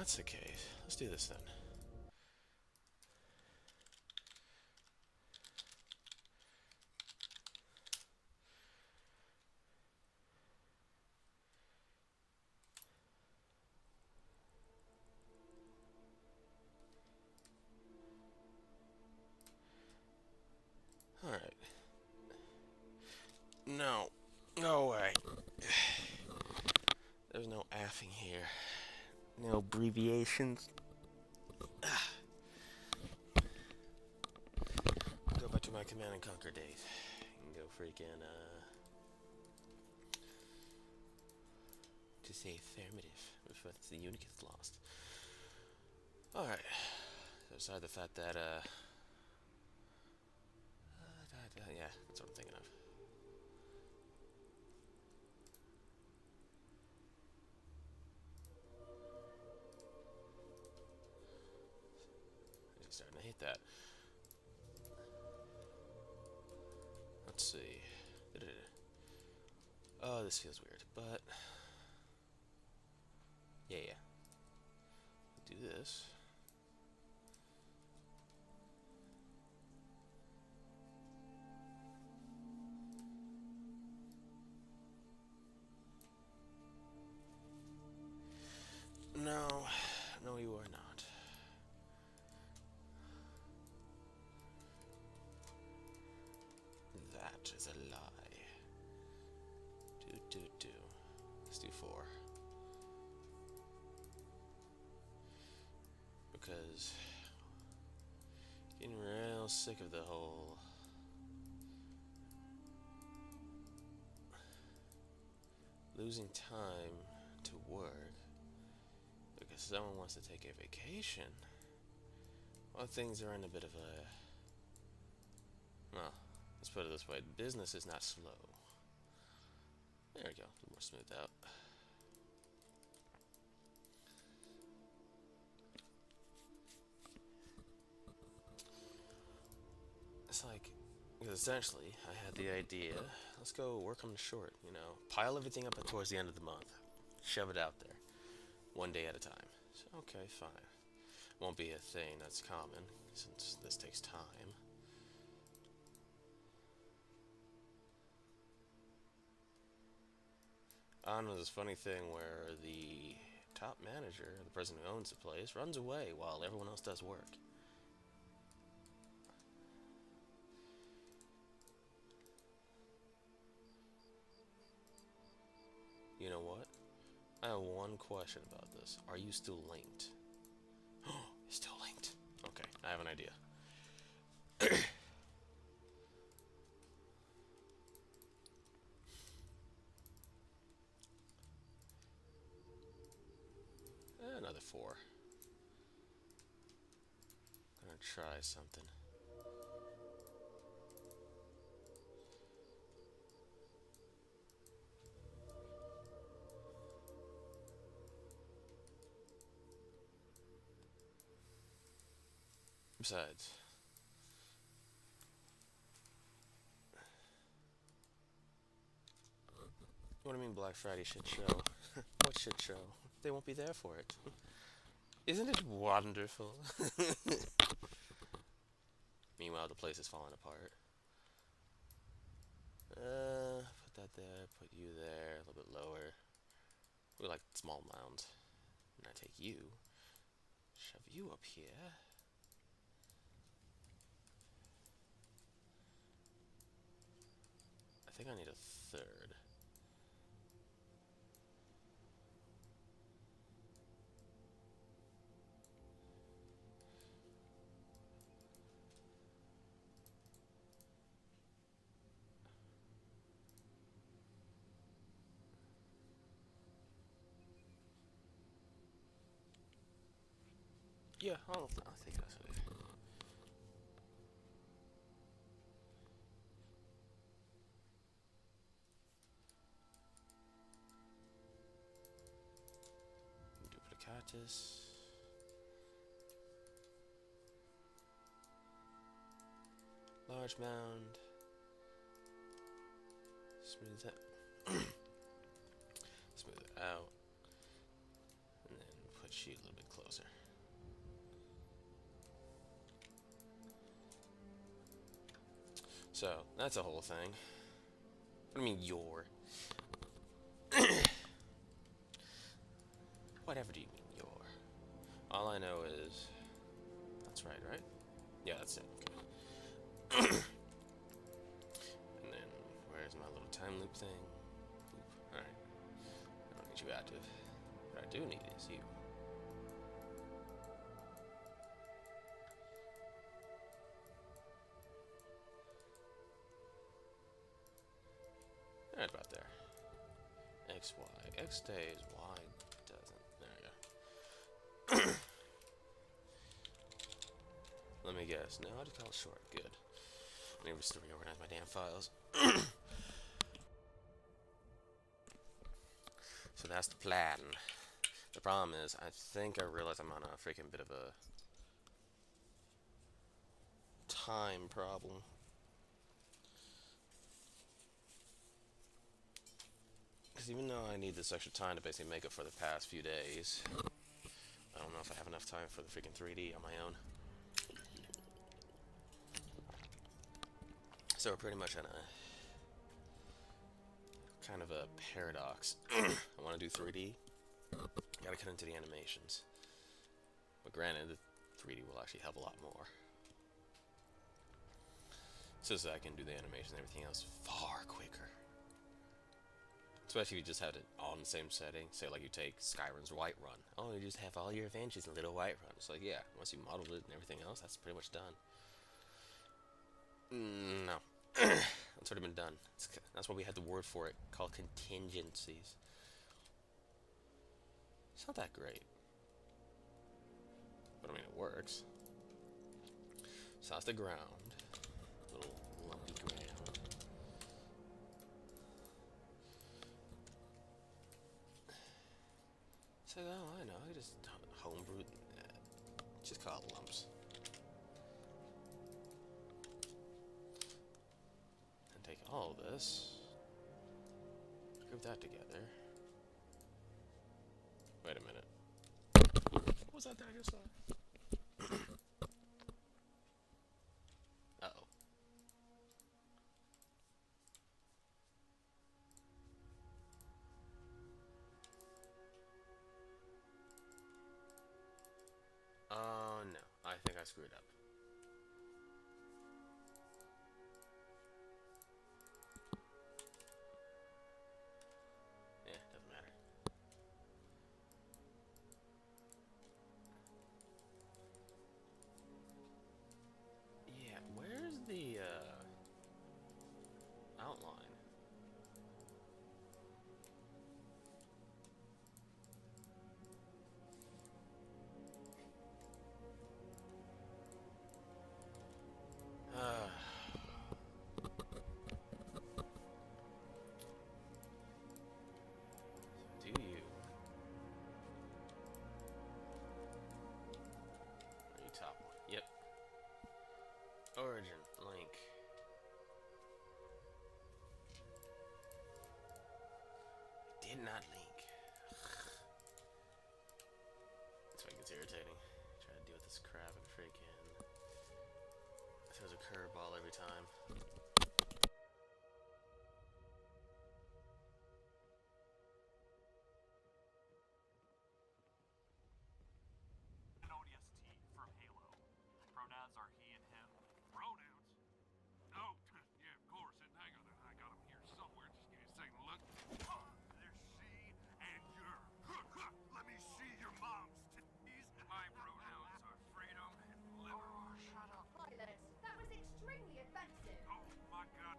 that's the case, let's do this then. Alright. No. No way. There's no affing here. No abbreviations. Go back to my Command and Conquer days. And go freaking, to say affirmative if the unit gets lost. Alright. So aside the fact that, yeah, that's what I'm thinking of. I'm starting to hate that. Let's see. Oh, this feels weird, but yeah. Do this. No, no, you are not. That is a lie. Do. Let's do 4. Because getting real sick of the whole losing time to work because someone wants to take a vacation. Well, things are in a bit of a... Well, let's put it this way. Business is not slow. There we go. A little more smoothed out. It's like... Because essentially, I had the idea, let's go work on the short, you know. Pile everything up towards the end of the month. Shove it out there. One day at a time. So, okay, fine. Won't be a thing that's common, since this takes time. I don't know, this funny thing where the top manager, the person who owns the place, runs away while everyone else does work. You know what? I have one question about this. Are you still linked? Oh, it's still linked. Okay, I have an idea. Another 4. Gonna try something. Besides, what do you mean Black Friday shit show? What shit show? They won't be there for it. Isn't it wonderful? Meanwhile, the place is falling apart. Put that there, put you there, a little bit lower. We like small mounds. And I take you, shove you up here. I think I need a 3rd. Yeah, I'll take that. Duplicatus. Large mound. Smooth that. Smooth it out. And then put you a little bit So that's a whole thing. What do you mean your? Whatever do you mean your? All I know is that's right, right? Yeah, that's it. Okay. And then where's my little time loop thing? Oop. All right. I don't get you active. What I do need is you. Right about there. X, Y. X stays, Y doesn't. There we go. Let me guess. No, I just call it short. Good. I need to reorganize my damn files. So that's the plan. The problem is, I think I realize I'm on a freaking bit of a time problem. Because even though I need this extra time to basically make up for the past few days, I don't know if I have enough time for the freaking 3D on my own. So we're pretty much on a kind of a paradox. I want to do 3D, gotta cut into the animations. But granted, the 3D will actually help a lot more. So that I can do the animation and everything else far quicker. Especially if you just had it all in the same setting. Say like you take Skyrim's Whiterun. Oh, you just have all your adventures in Little Whiterun. It's like, yeah, once you modeled it and everything else, that's pretty much done. No. That's already been done. That's why we had the word for it, called contingencies. It's not that great. But I mean, it works. So that's the ground. Little lumpy ground. So, oh, I know. I just homebrew. Just call it lumps. And take all of this. Group that together. Wait a minute. What was that I just saw? Uh-oh. Oh, no. I think I screwed up. Yeah, doesn't matter. Yeah, where's the, outline? Do you? The top one. Yep. Origin. Link. Did not link. That's why it gets irritating. Trying to deal with this crap and freaking... There's a curveball every time. An ODST from Halo. Pronouns are he and him. Pronouns? Oh, yeah, of course. And hang on, I got them here somewhere. Just give me a second to look. There's she and your. Let me see your mom's titties. My pronouns are freedom and liberty. Oh, shut up. Violet, that was extremely offensive. Oh, my God.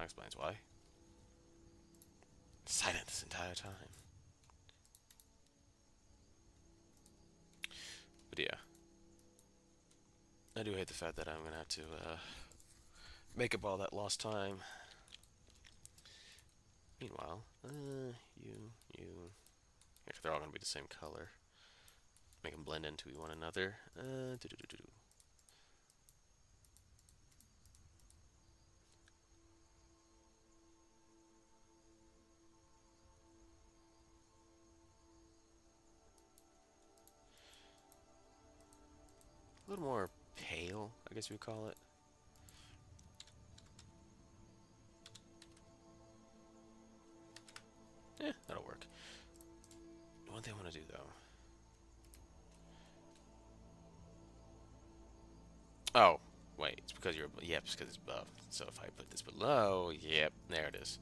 that explains why. Silent this entire time. But yeah. I do hate the fact that I'm gonna have to make up all that lost time. Meanwhile, you. Actually, they're all gonna be the same color. Make them blend into one another. Doo-doo-doo-doo. A little more pale, I guess you would call it. That'll work. One thing I want to do though. Oh, wait, it's because you're, yep, it's because it's above. So if I put this below, yep, there it is.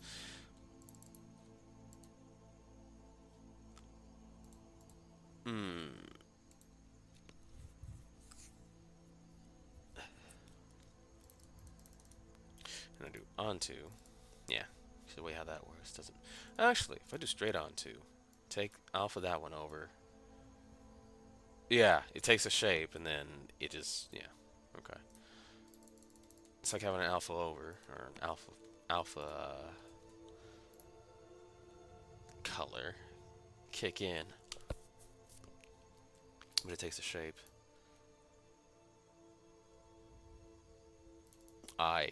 And I do onto, yeah, so the way how that works doesn't, actually, if I do straight onto, take alpha that one over, yeah, it takes a shape and then it just, yeah, okay. It's like having an alpha over, or an alpha color kick in, but it takes a shape. I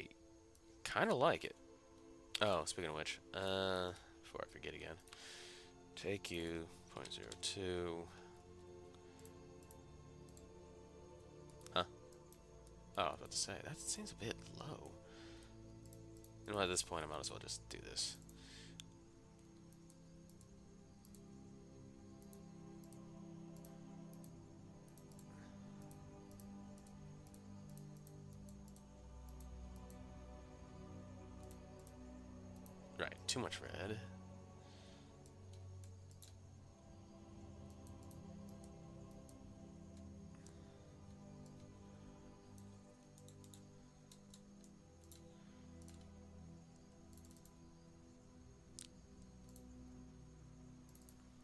kind of like it. Oh, speaking of which, before I forget again, take you 0.02. Huh? Oh, I was about to say, that seems a bit low. You know, at this point, I might as well just do this. Right, too much red.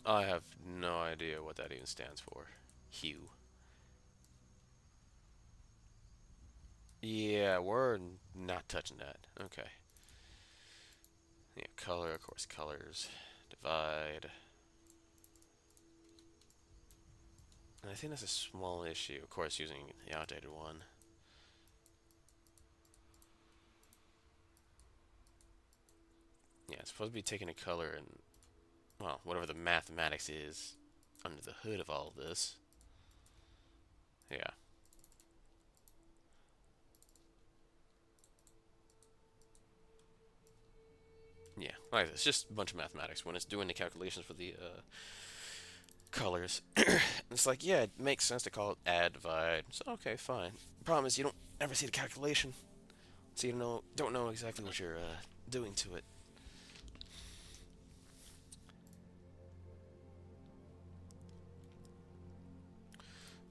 I have no idea what that even stands for. Hue. Yeah, we're not touching that. Okay. Yeah, color, of course, colors. Divide. And I think that's a small issue, of course, using the outdated one. Yeah, it's supposed to be taking a color and, well, whatever the mathematics is under the hood of all of this. Yeah. Yeah, like it's just a bunch of mathematics when it's doing the calculations for the colors. It's like, yeah, it makes sense to call it add, divide. So okay, fine. Problem is you don't ever see the calculation, so you don't know exactly what you're doing to it.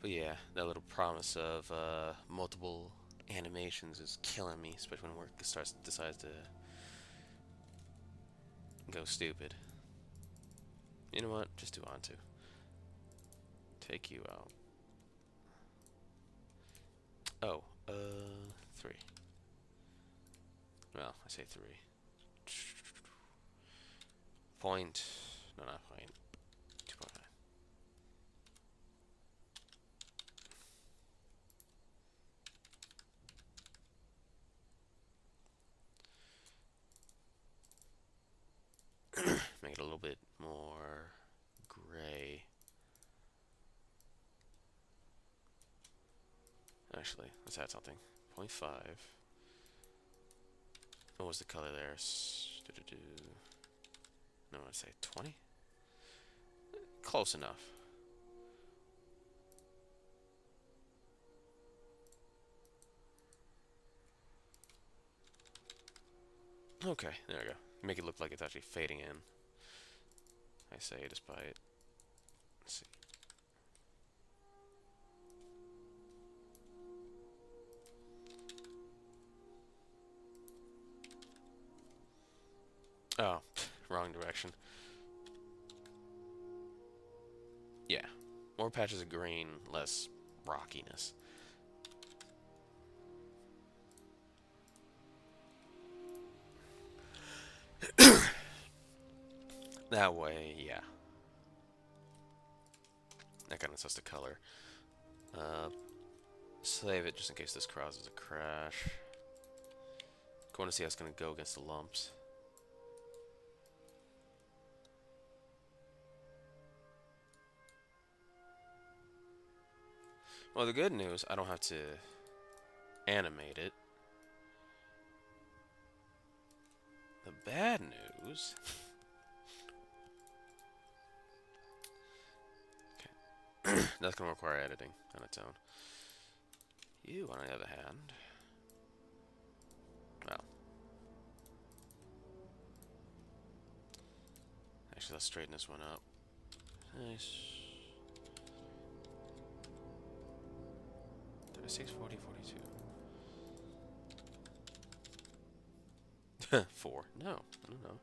But yeah, that little promise of multiple animations is killing me, especially when work decides to go stupid. You know what? Just do onto. Take you out. Oh, 3. Well, I say 3. Point. No, not point. 2.5. Make it a little bit more gray. Actually, let's add something. 0.5. What was the color there? No, I'd say 20. Close enough. Okay, there we go. Make it look like it's actually fading in. I say despite. Let's see. Oh, wrong direction. Yeah. More patches of green, less rockiness. That way, yeah. That kind of sets the color. Save it just in case this causes a crash. Going to see how it's going to go against the lumps. Well, the good news, I don't have to animate it. The bad news... okay. That's going to require editing on its own. You, on the other hand... well... actually, let's straighten this one up. Nice. 36, 40, 42. 4. No, I don't know.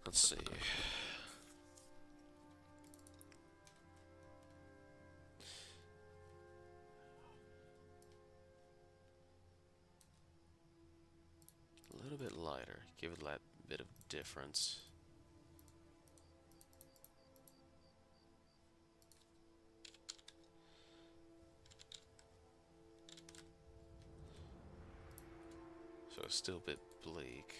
Let's see. A little bit lighter. Give it that bit of difference. So it's still a bit bleak.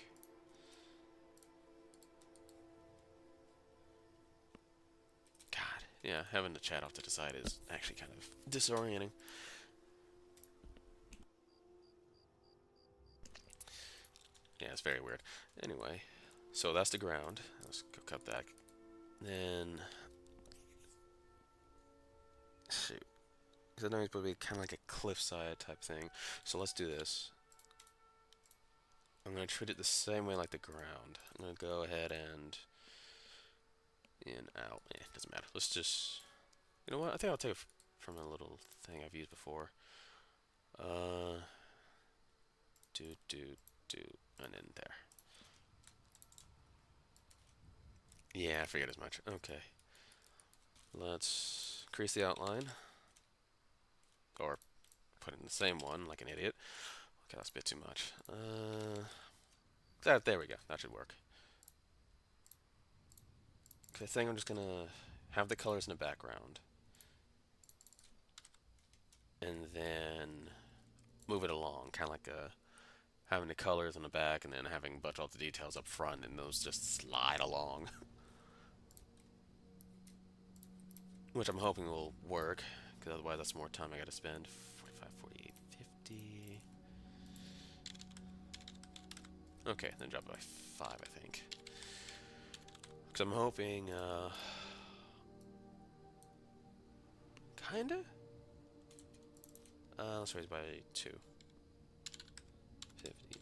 God, yeah, having the chat off to the side is actually kind of disorienting. Yeah, it's very weird. Anyway, so that's the ground. Let's go cut that. Then, shoot. Because I know it's supposed to be kind of like a cliffside type thing. So let's do this. I'm going to treat it the same way like the ground. I'm going to go ahead and... in, out. Doesn't matter. Let's just... you know what? I think I'll take it from a little thing I've used before. Do, and in there. Yeah, I figured as much. Okay. Let's crease the outline. Or put it in the same one, like an idiot. Okay, that's a bit too much. There we go. That should work. Okay, I think I'm just gonna have the colors in the background. And then move it along, kind of like having the colors in the back and then having a bunch of the details up front, and those just slide along. Which I'm hoping will work, because otherwise that's more time I gotta spend. 45, 48, 50... okay, then drop it by 5, I think. Because I'm hoping, kinda? Let's raise by 2. 50.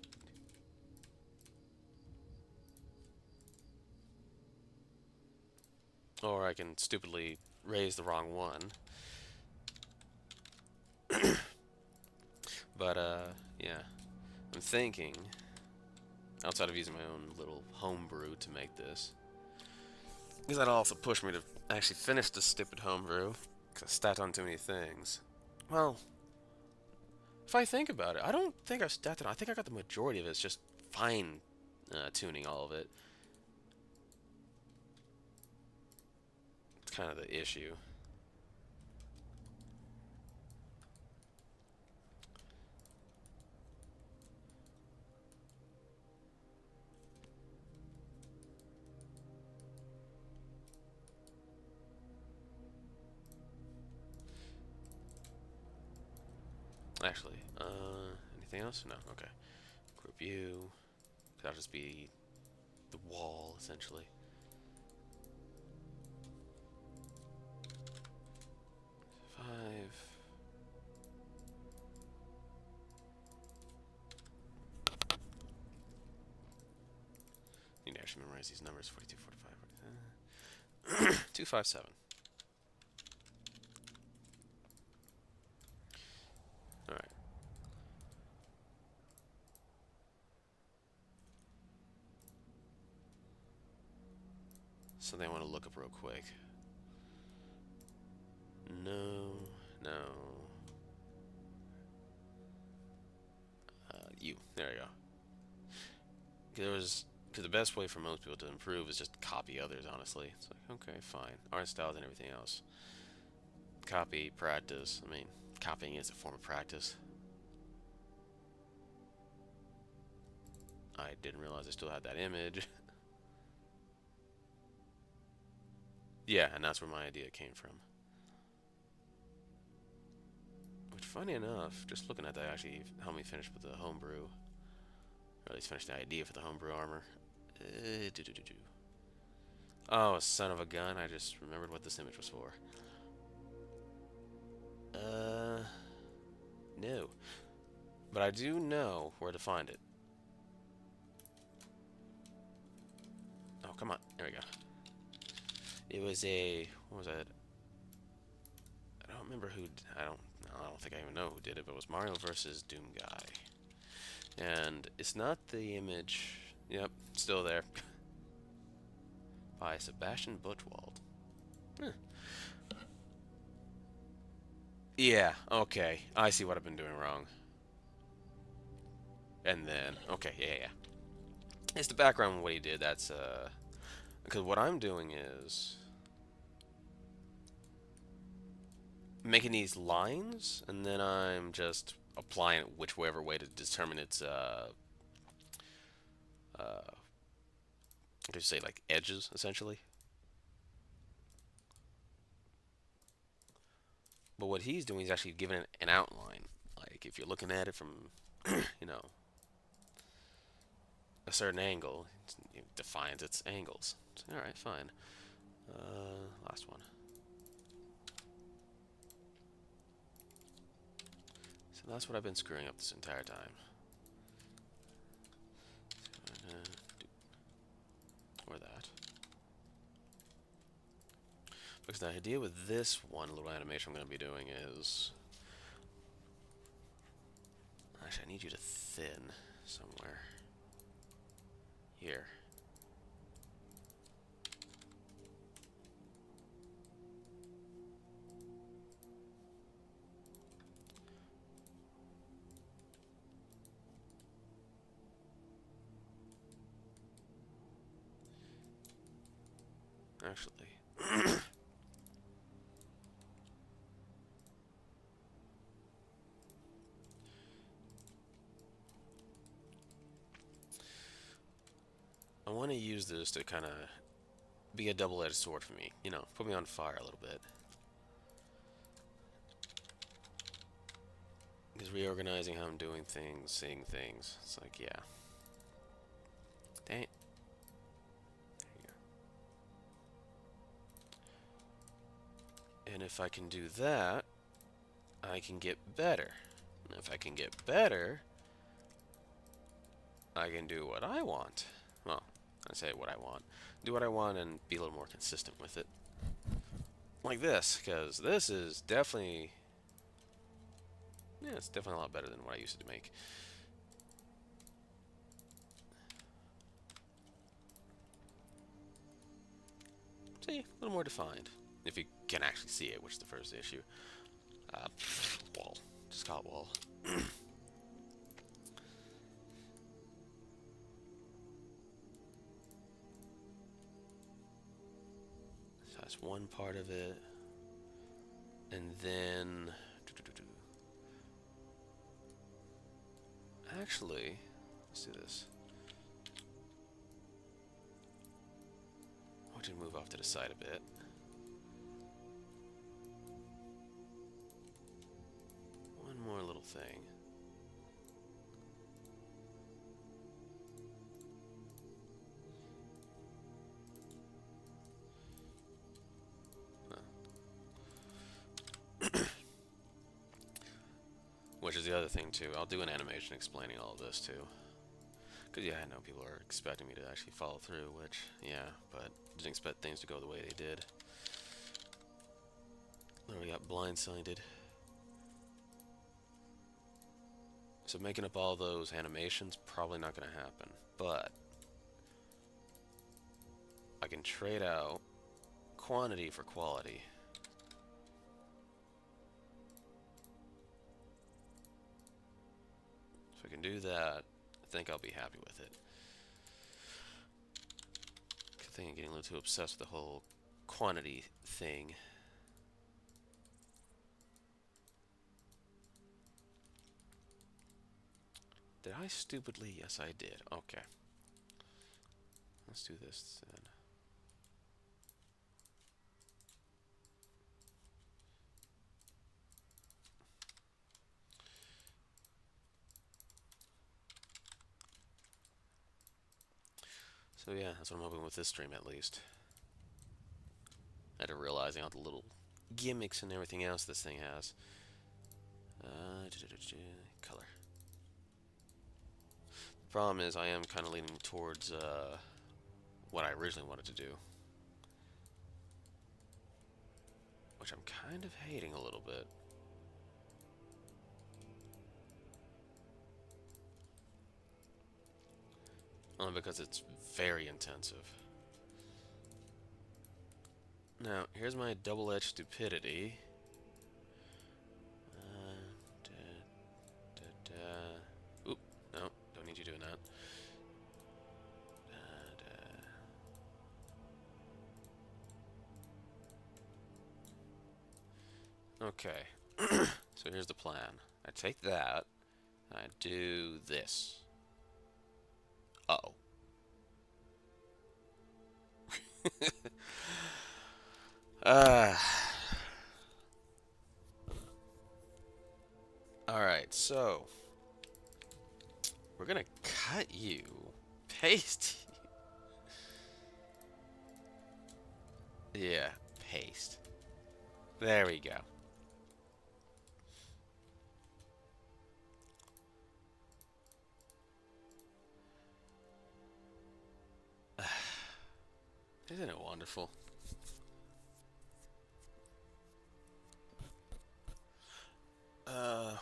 Or I can stupidly raise the wrong one. But, yeah. I'm thinking, outside of using my own little homebrew to make this, because that'll also push me to actually finish this stupid homebrew, because I stacked on too many things. Well, if I think about it, I don't think I've stacked it on. I think I got the majority of it. It's just fine tuning all of it. It's kind of the issue. Actually, anything else? No, okay. Group view. That'll just be the wall, essentially. Five. Need to actually memorize these numbers. 42, 45, 257. something I want to look up real quick. No, no. You. There you go. Because the best way for most people to improve is just copy others, honestly. It's like, okay, fine. Art styles and everything else. Copy, practice. I mean, copying is a form of practice. I didn't realize I still had that image. Yeah, and that's where my idea came from. Which, funny enough, just looking at that actually helped me finish with the homebrew. Or at least finish the idea for the homebrew armor. Oh, son of a gun, I just remembered what this image was for. No. But I do know where to find it. Oh, come on. There we go. It was a... what was that? I don't remember who... I don't think I even know who did it, but it was Mario vs. Doom Guy. And it's not the image... Yep, still there. By Sebastian Butchwald. Huh. Yeah, okay. I see what I've been doing wrong. And then... okay, yeah. It's the background of what he did. That's, because what I'm doing is... making these lines, and then I'm just applying it whichever way to determine its, I could say, like, edges, essentially. But what he's doing is actually giving it an outline. Like, if you're looking at it from, you know, a certain angle, it defines its angles. So, alright, fine. Last one. So that's what I've been screwing up this entire time. Or that. Because the idea with this one little animation I'm going to be doing is... actually, I need you to thin somewhere. Here. Actually... I want to use this to kind of be a double-edged sword for me. You know, put me on fire a little bit. Because reorganizing how I'm doing things, seeing things, it's like, yeah. Dang it. There you go. And if I can do that, I can get better. And if I can get better, I can do what I want. Well, I say what I want. Do what I want and be a little more consistent with it. Like this, because this is definitely... yeah, it's definitely a lot better than what I used to make. See, a little more defined. If you can actually see it, which is the first issue. Wall. Just call it wall. So that's one part of it. And then... actually, let's do this. I want you to move off to the side a bit. One more little thing. Which is the other thing too. I'll do an animation explaining all of this too. Because yeah, I know people are expecting me to actually follow through, which, yeah, but didn't expect things to go the way they did. Literally got blindsided. So making up all those animations, probably not going to happen. But I can trade out quantity for quality. If I can do that, I think I'll be happy with it. I think I'm getting a little too obsessed with the whole quantity thing. Did I stupidly? Yes, I did. Okay. Let's do this then. So yeah, that's what I'm hoping with this stream at least. I had to realize all the little gimmicks and everything else this thing has. Color. The problem is I am kind of leaning towards what I originally wanted to do. Which I'm kind of hating a little bit. Only because it's very intensive. Now, here's my double-edged stupidity. Oop, no, don't need you doing that. Okay, so here's the plan. I take that, and I do this. Uh-oh. Alright, so we're gonna cut you, paste you. Yeah, paste. There we go. Isn't it wonderful?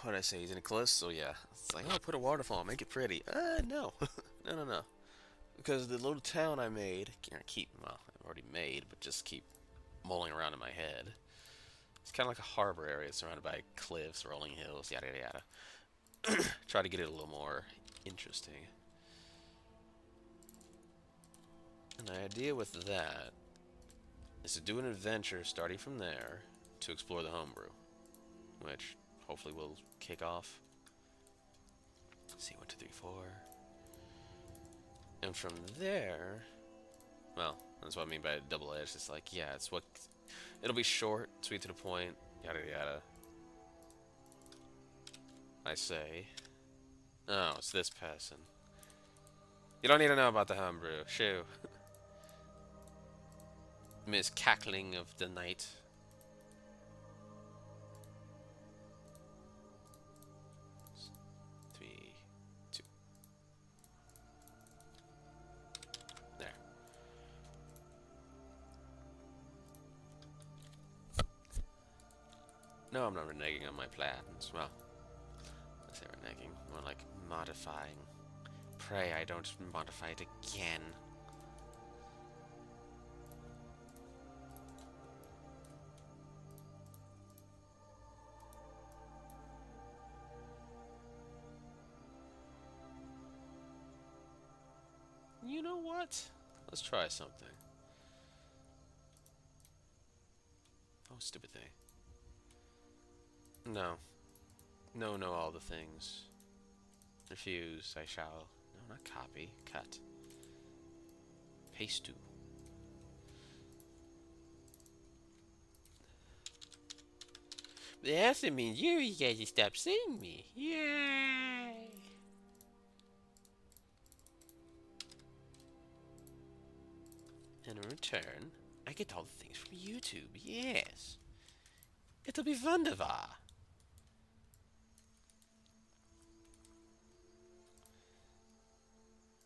What did I say? He's in a close, so yeah. It's like, oh, put a waterfall, make it pretty. No. No. Because the little town I made, can't keep, well, I've already made, but just keep mulling around in my head. It's kind of like a harbor area surrounded by cliffs, rolling hills, yada yada yada. Try to get it a little more interesting. And the idea with that is to do an adventure starting from there to explore the homebrew, which hopefully will kick off. Let's see, 1, 2, 3, 4. And from there, well, that's what I mean by double edged. It's like, yeah, it's what it'll be short, sweet to the point, yada yada. I say, oh, it's this person. You don't need to know about the homebrew. Shoo. Miss Cackling of the Night. No, I'm not reneging on my plans. Well, I say reneging, more like modifying. Pray I don't modify it again. You know what? Let's try something. Oh, stupid thing. No. No, all the things. Refuse, I shall. No, not copy. Cut. Paste to. That means you guys stop seeing me. Yay! And in return, I get all the things from YouTube. Yes. It'll be wunderbar.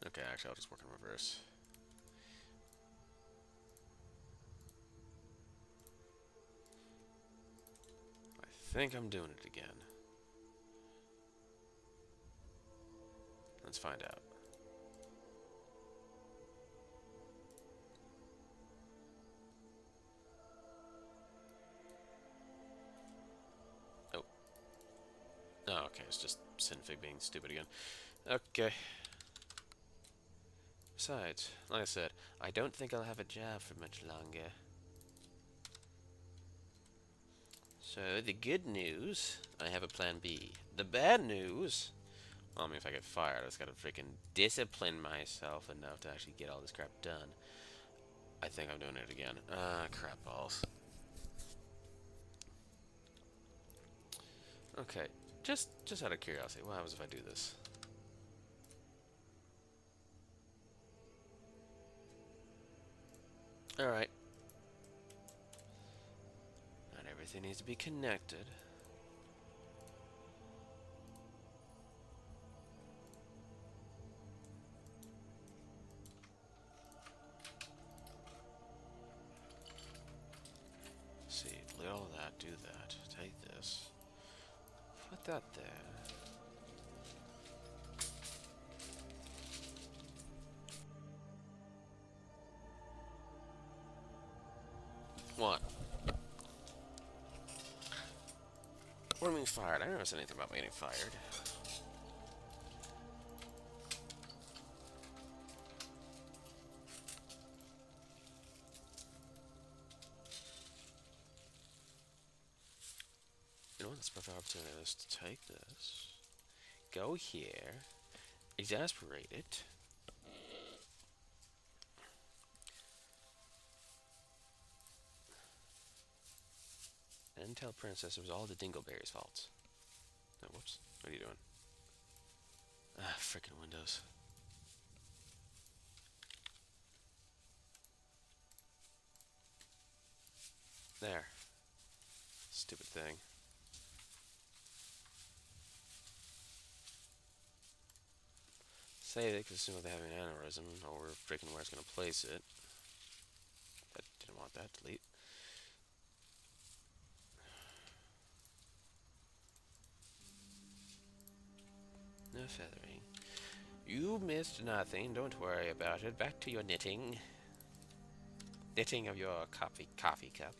Okay, actually, I'll just work in reverse. I think I'm doing it again. Let's find out. Okay, it's just Sinfig being stupid again. Okay. Besides, like I said, I don't think I'll have a job for much longer. So, the good news, I have a plan B. The bad news, well, I mean, if I get fired, I just gotta freaking discipline myself enough to actually get all this crap done. I think I'm doing it again. Crap balls. Okay, just out of curiosity, what happens if I do this? Alright. Not everything needs to be connected. See, delete all that, do that, take this, put that there. What? What do you mean fired? I never said anything about getting fired. You know what? This perfect opportunity is to take this, go here, exasperate it. And tell Princess it was all the Dingleberry's fault. Oh, whoops. What are you doing? Ah, frickin' Windows. There. Stupid thing. Save it, because assume they have an aneurysm, or freaking where it's going to place it. I didn't want that. Delete. No feathering. You missed nothing. Don't worry about it. Back to your knitting. Knitting of your coffee cup.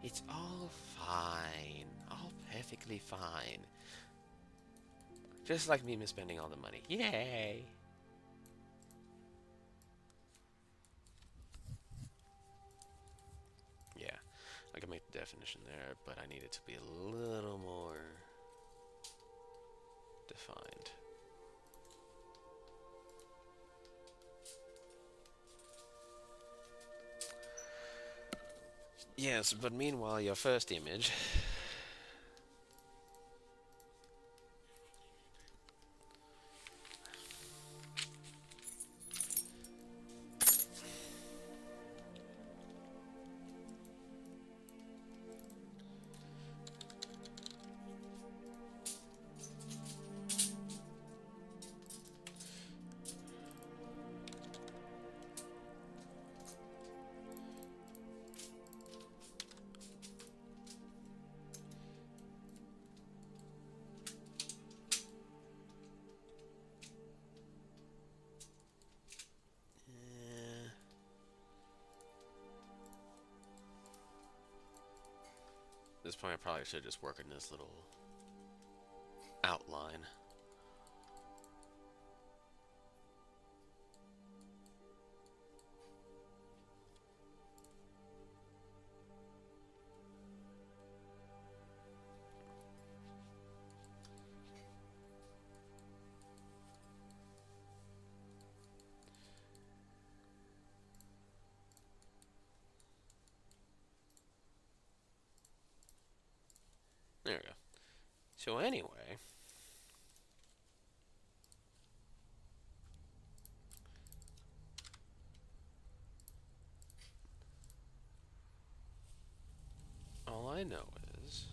It's all fine. All perfectly fine. Just like me misspending all the money. Yay! Yeah, I can make the definition there, but I need it to be a little more defined. Yes, but meanwhile, your first image. At this point, I probably should just work in this little outline. There we go. So anyway, all I know is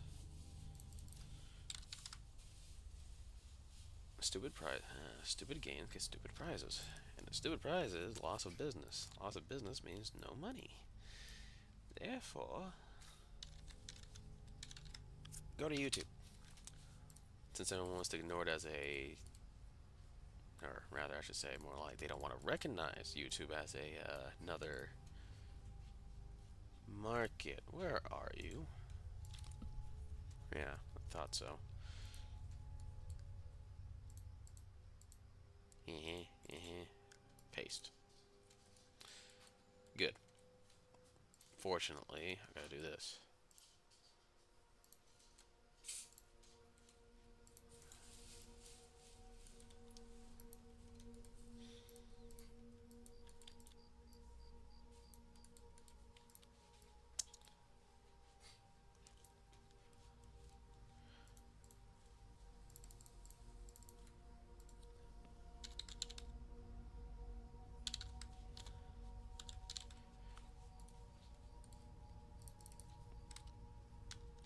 stupid games get stupid prizes, and the stupid prize is loss of business. Loss of business means no money. Therefore, go to YouTube. Since everyone wants to ignore it as a or rather, I should say, more like they don't want to recognize YouTube as another market. Where are you? Yeah, I thought so. Paste. Good. Fortunately, I gotta do this.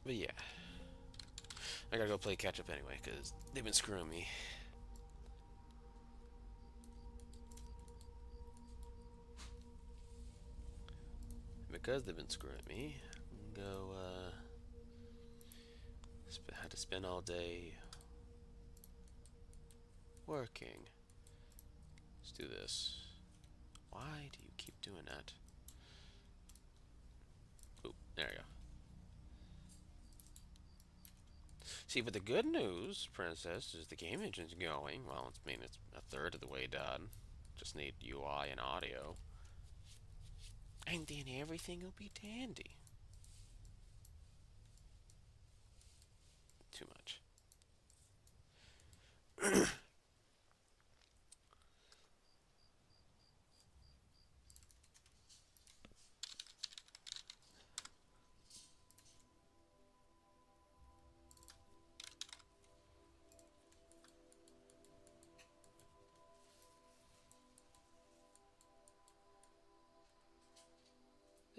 But yeah, I gotta go play catch up anyway, because they've been screwing me. Because they've been screwing me, go, had to spend all day working. Let's do this. Why do you keep doing that? Oop, there you go. See, but the good news, Princess, is the game engine's going. Well, I mean, it's a third of the way done. Just need UI and audio. And then everything will be dandy. Too much.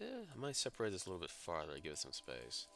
I might separate this a little bit farther to give it some space.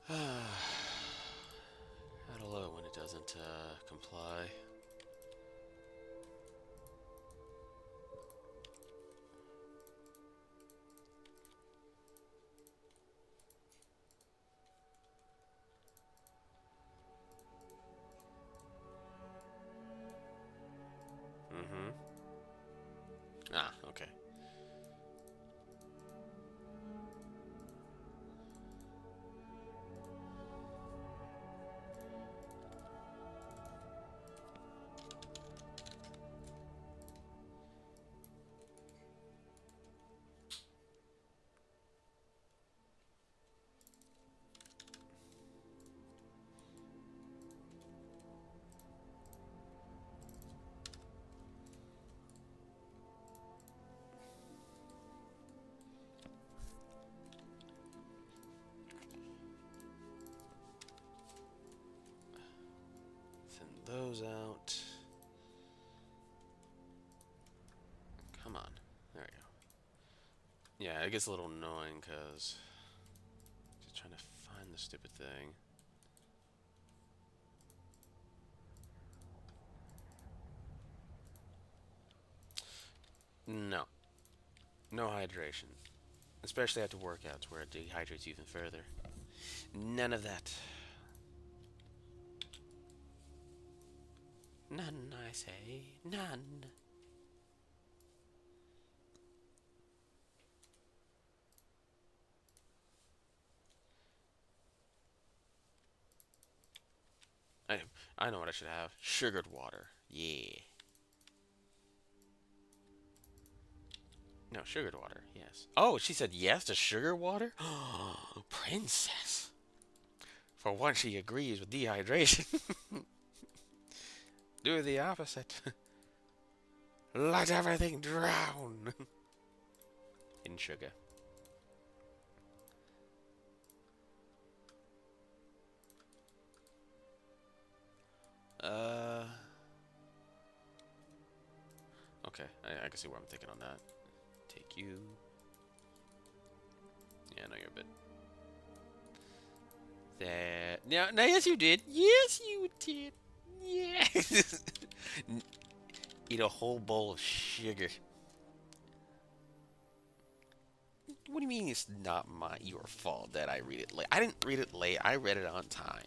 I don't know when it doesn't comply. Mm-hmm. Ah, okay. Thin those out. Come on. There we go. Yeah, it gets a little annoying because just trying to find the stupid thing. No. No hydration. Especially after workouts where it dehydrates even further. None of that. None, I say. None. I, I know what I should have. Sugared water. Yeah. No, sugared water. Yes. Oh, she said yes to sugar water? Princess. For once she agrees with dehydration. Do the opposite. Let everything drown. In sugar. Okay, I can see where I'm thinking on that. Take you. Yeah, I know you're a bit. There. No, yes you did. Yes you did. Yes. Eat a whole bowl of sugar. What do you mean it's not your fault that I read it late? I didn't read it late. I read it on time.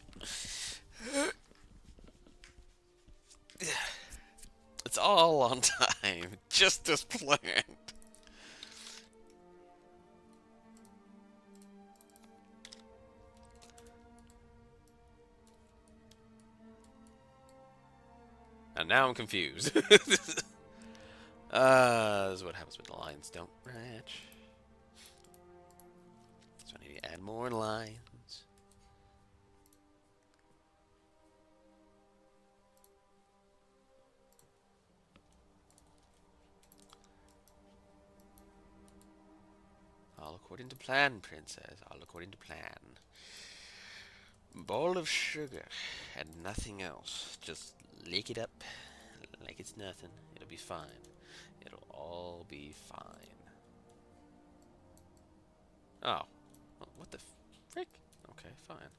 It's all on time, just as planned. And now I'm confused. This is what happens when the lines don't match. So I need to add more lines. All according to plan, princess. All according to plan. Bowl of sugar and nothing else. Just lick it up like it's nothing. It'll be fine. It'll all be fine. Oh. What the frick? Okay, fine.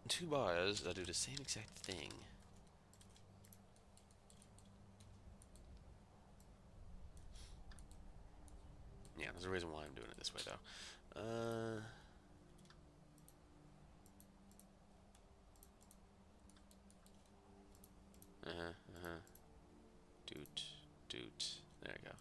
2 bars that do the same exact thing. Yeah, there's a reason why I'm doing it this way, though. Doot, doot. There you go.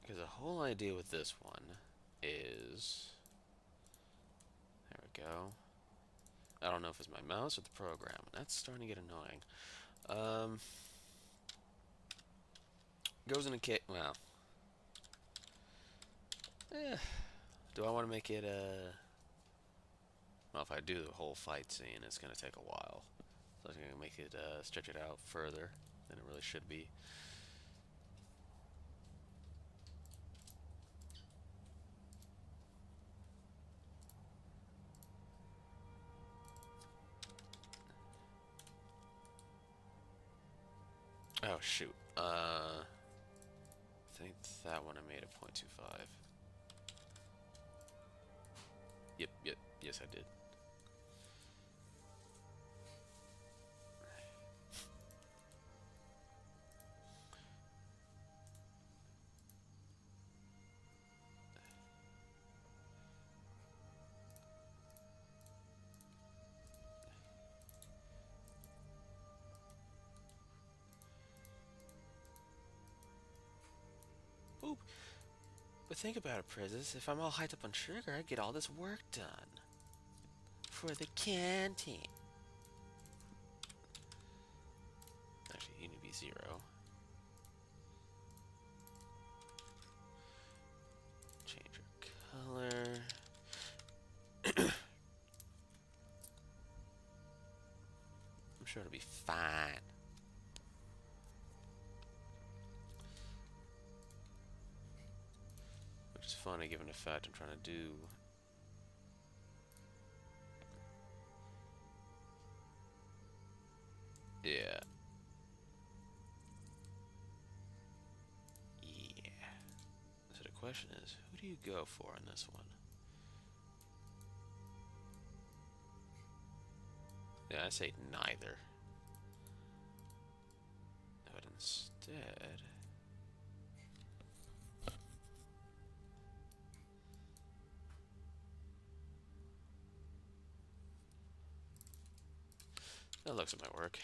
Because the whole idea with this one is... There we go. I don't know if it's my mouse or the program. That's starting to get annoying. Goes in a kit. Well. Do I want to make it well, if I do the whole fight scene, it's going to take a while. So I'm going to make it, stretch it out further than it really should be. Oh, shoot. I think that one I made a 0.25. Yep, yes I did. Oop. But think about it, Princess. If I'm all hyped up on sugar, I'd get all this work done. For the canteen. Actually, you need to be 0. Change your color. I'm sure it'll be fine. Which is funny given the fact I'm trying to do. Yeah. Yeah. So the question is, who do you go for on this one? Yeah, I say neither. But instead... That looks like my work.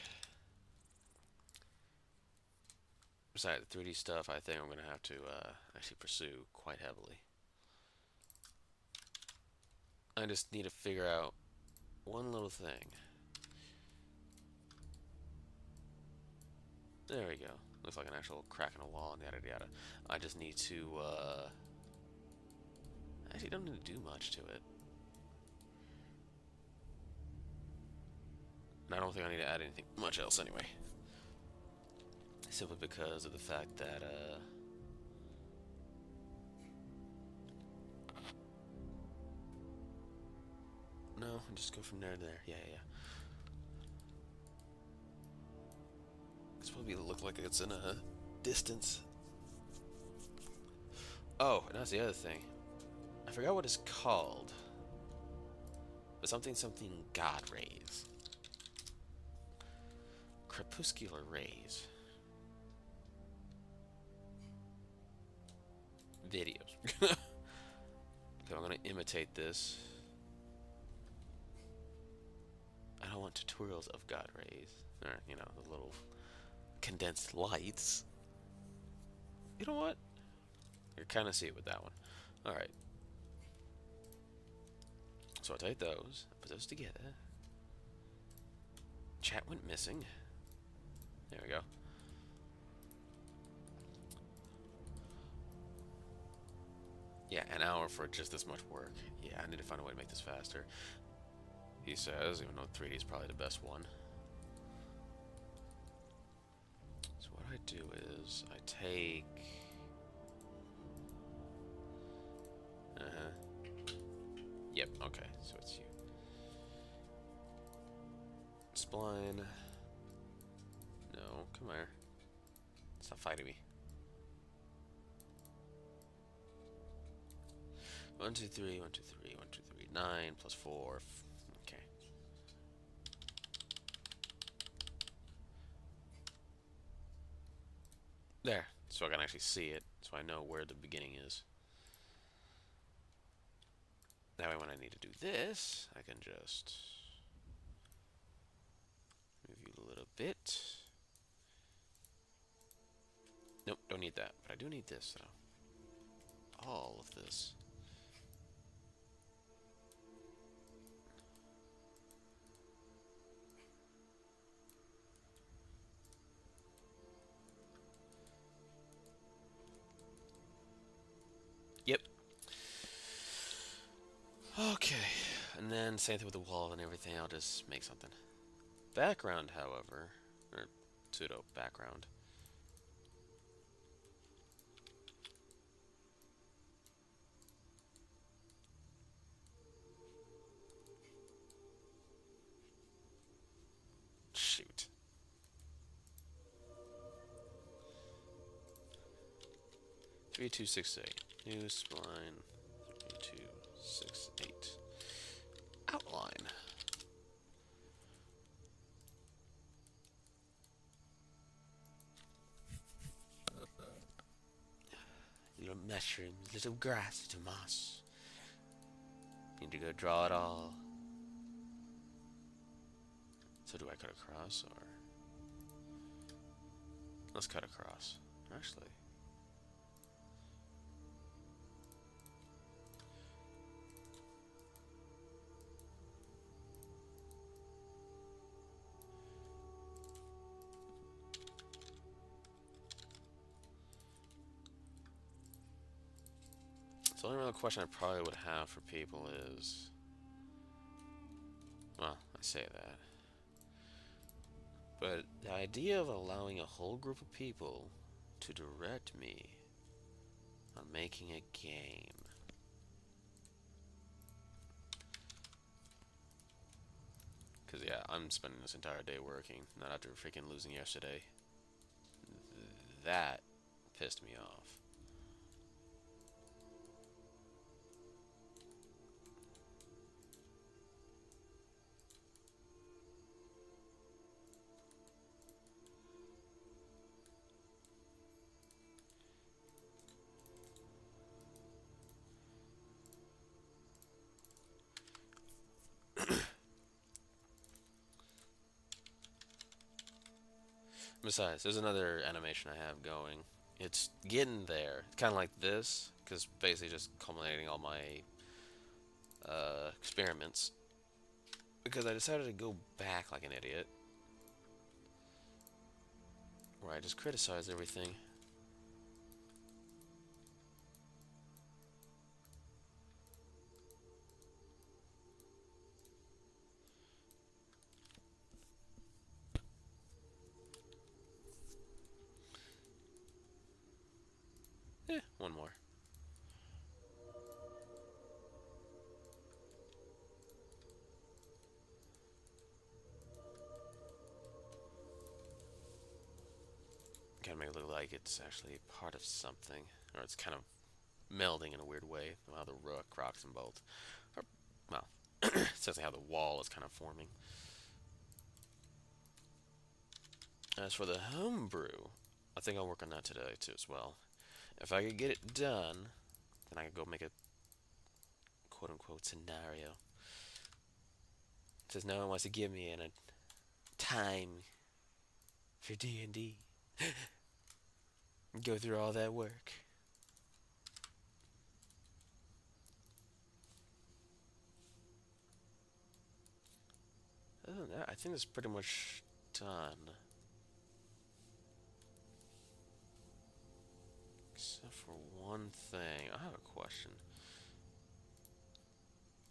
Besides the 3D stuff, I think I'm going to have to actually pursue quite heavily. I just need to figure out one little thing. There we go. Looks like an actual crack in a wall and yada yada. I just need to, actually don't need to do much to it. And I don't think I need to add anything much else anyway. Simply because of the fact that, no, just go from there to there. Yeah, yeah, yeah. It's probably look like it's in a distance. Oh, and that's the other thing. I forgot what it's called. But something God rays. Crepuscular rays. Videos. Okay, I'm gonna imitate this. I don't want tutorials of God rays. Or, you know, the little condensed lights. You know what? You kind of see it with that one. Alright. So I'll take those, put those together. Chat went missing. There we go. Yeah, an hour for just this much work. Yeah, I need to find a way to make this faster. He says, even though 3D is probably the best one. So what I do is, I take... Yep, okay, so it's you. Spline. No, come here. Stop fighting me. 1, 2, 3, 1, 2, 3, 1, 2, 3, 9 plus 4. Okay. There, so I can actually see it, so I know where the beginning is. That way when I need to do this, I can just move you a little bit. Nope, don't need that, but I do need this, though. All of this. Yep. Okay, and then same thing with the wall and everything, I'll just make something. Background, however, or pseudo background. Shoot. Three, 2, 6, 8. New spline. 3, 2, 6, 8. Outline. Little mushrooms, little grass, little moss. Need to go draw it all. So do I cut across, or... Let's cut across. Actually... So the only real question I probably would have for people is... Well, I say that. But the idea of allowing a whole group of people to direct me on making a game. Because, yeah, I'm spending this entire day working, not after freaking losing yesterday. That pissed me off. Besides, there's another animation I have going. It's getting there. It's kind of like this, because basically just culminating all my experiments. Because I decided to go back like an idiot, where I just criticize everything. One more. Gotta make it look like it's actually part of something, or it's kind of melding in a weird way. How the rook rocks and bolt, or well, essentially how the wall is kind of forming. As for the homebrew, I think I'll work on that today too as well. If I could get it done, then I could go make a quote-unquote scenario. Says no one wants to give me in a time for D&D. Go through all that work. Other than that, I think it's pretty much done. Except for one thing. I have a question.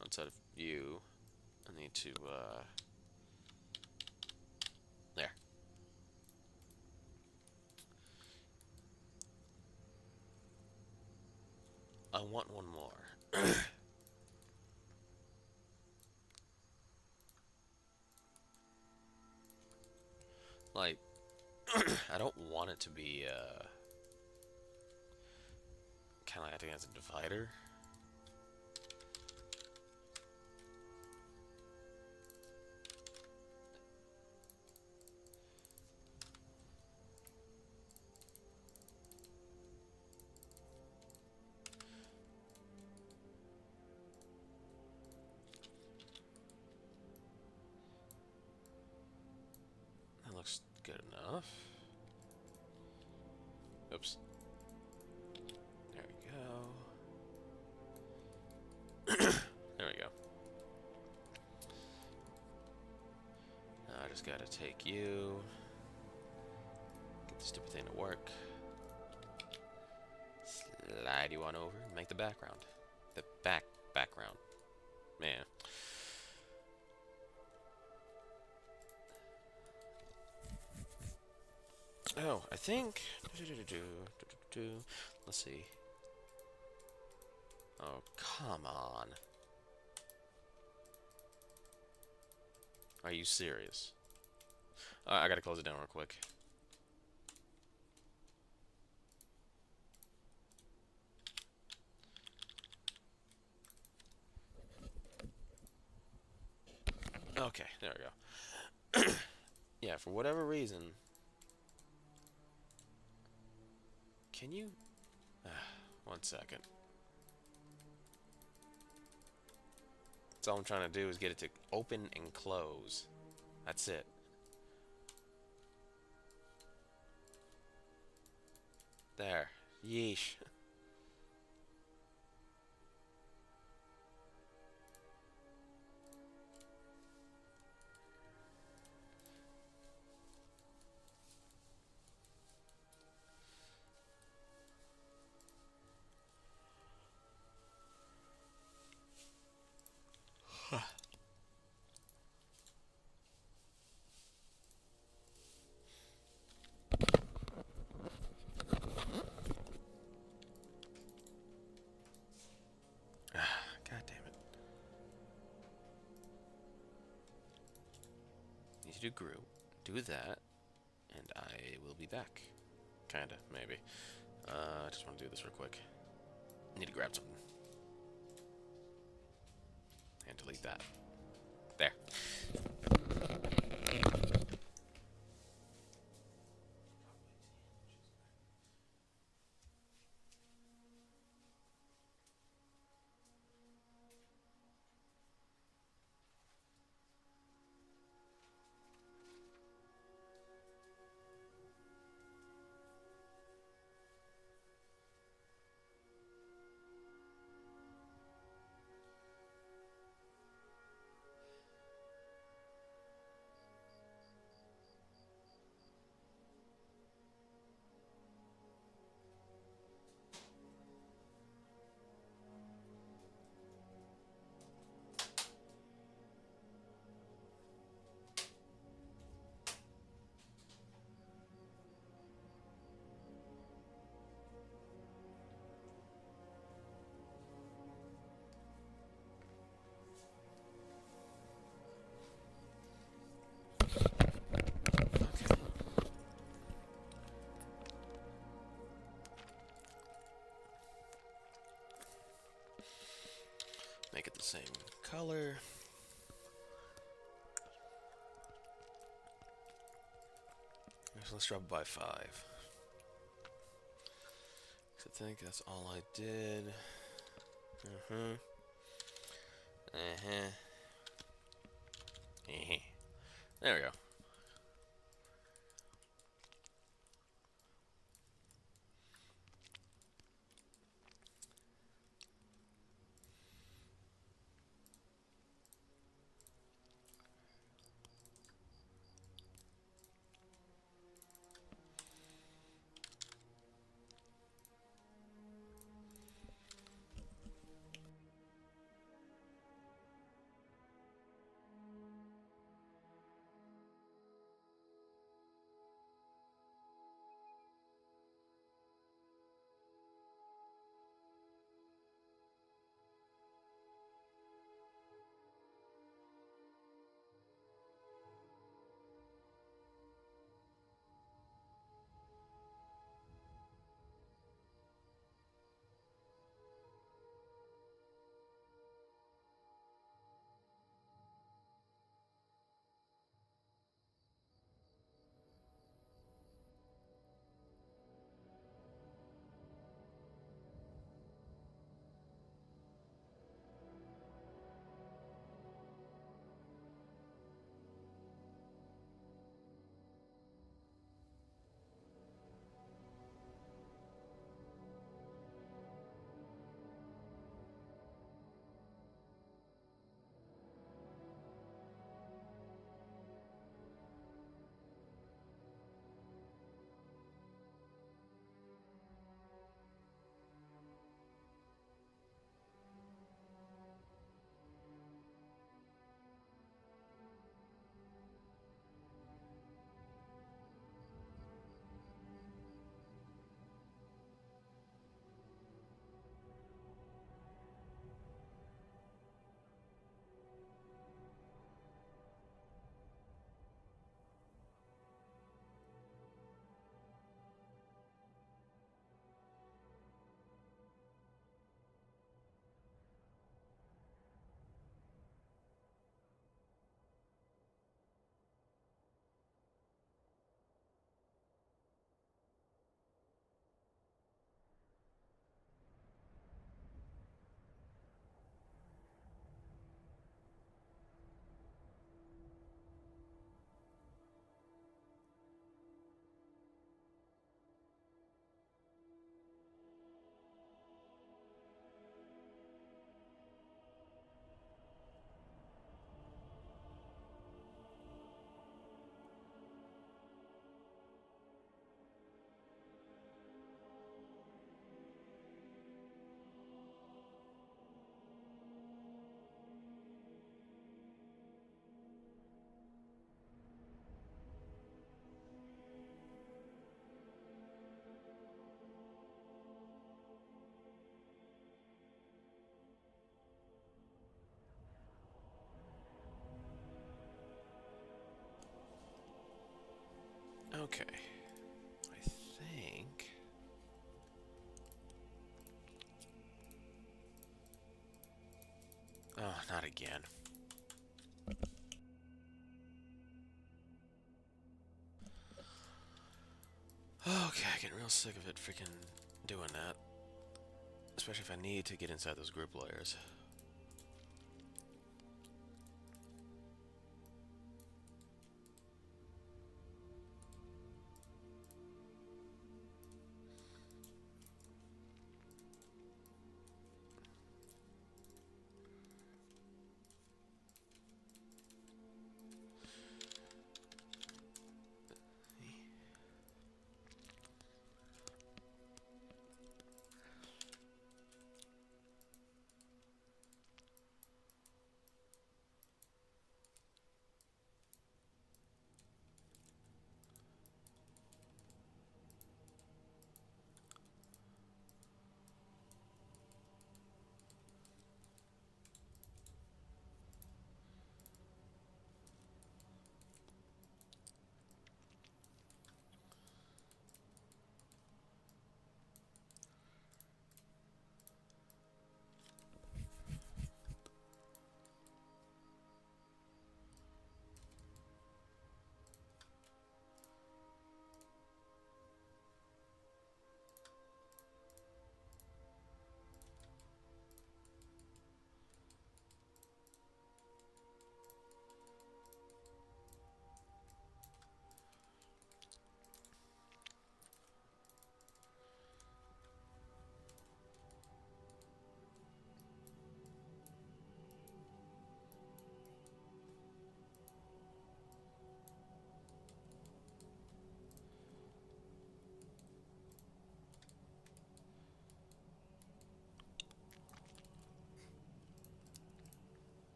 Outside of you, I need to, there. I want one more. Like, I don't want it to be, kind of acting as a divider. That looks good enough. Oops. There we go. There we go. Now I just gotta take you. Get the stupid thing to work. Slide you on over and make the background. The background. Man. Oh, I think. Let's see. Oh, come on. Are you serious? I gotta close it down real quick. Okay, there we go. Yeah, for whatever reason. Can you? One second. That's all I'm trying to do is get it to open and close. That's it. There. Yeesh. God damn it. Need to do group. Do that. And I will be back. Kinda, maybe. I just want to do this real quick. Need to grab something. And delete that. There. Prowler. So let's drop it by 5. I think that's all I did. There we go. Okay. I think... Oh, not again. Okay, getting real sick of it freaking doing that. Especially if I need to get inside those group layers.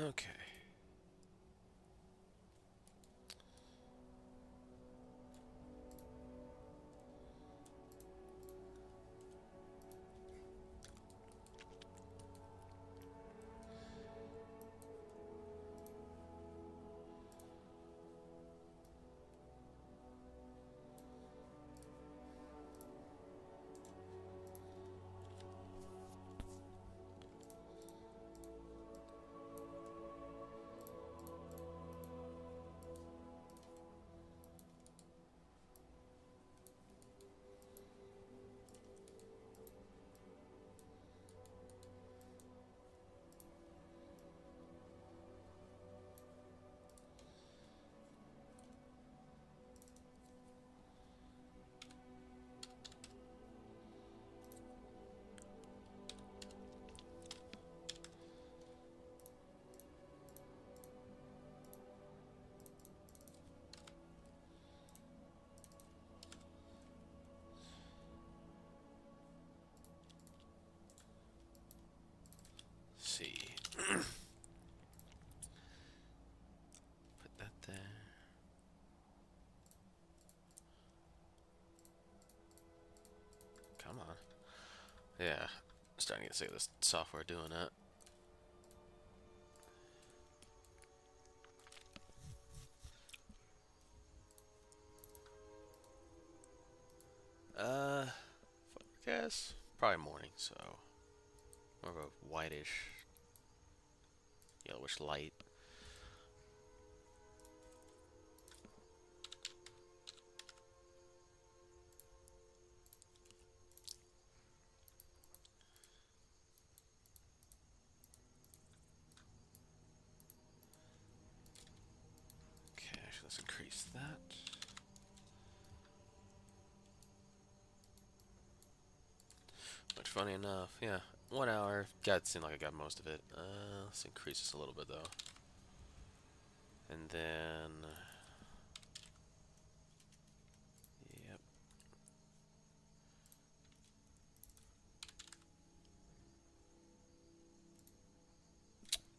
Okay. See. Put that there. Come on. Yeah. Starting to get sick of this software doing that. Forecast? Probably morning, so more of a whitish, yellowish light. Okay, actually, let's increase that. Which, funny enough, yeah, 1 hour. God, it seemed like I got most of it. Let's increase this a little bit though, and then, yep.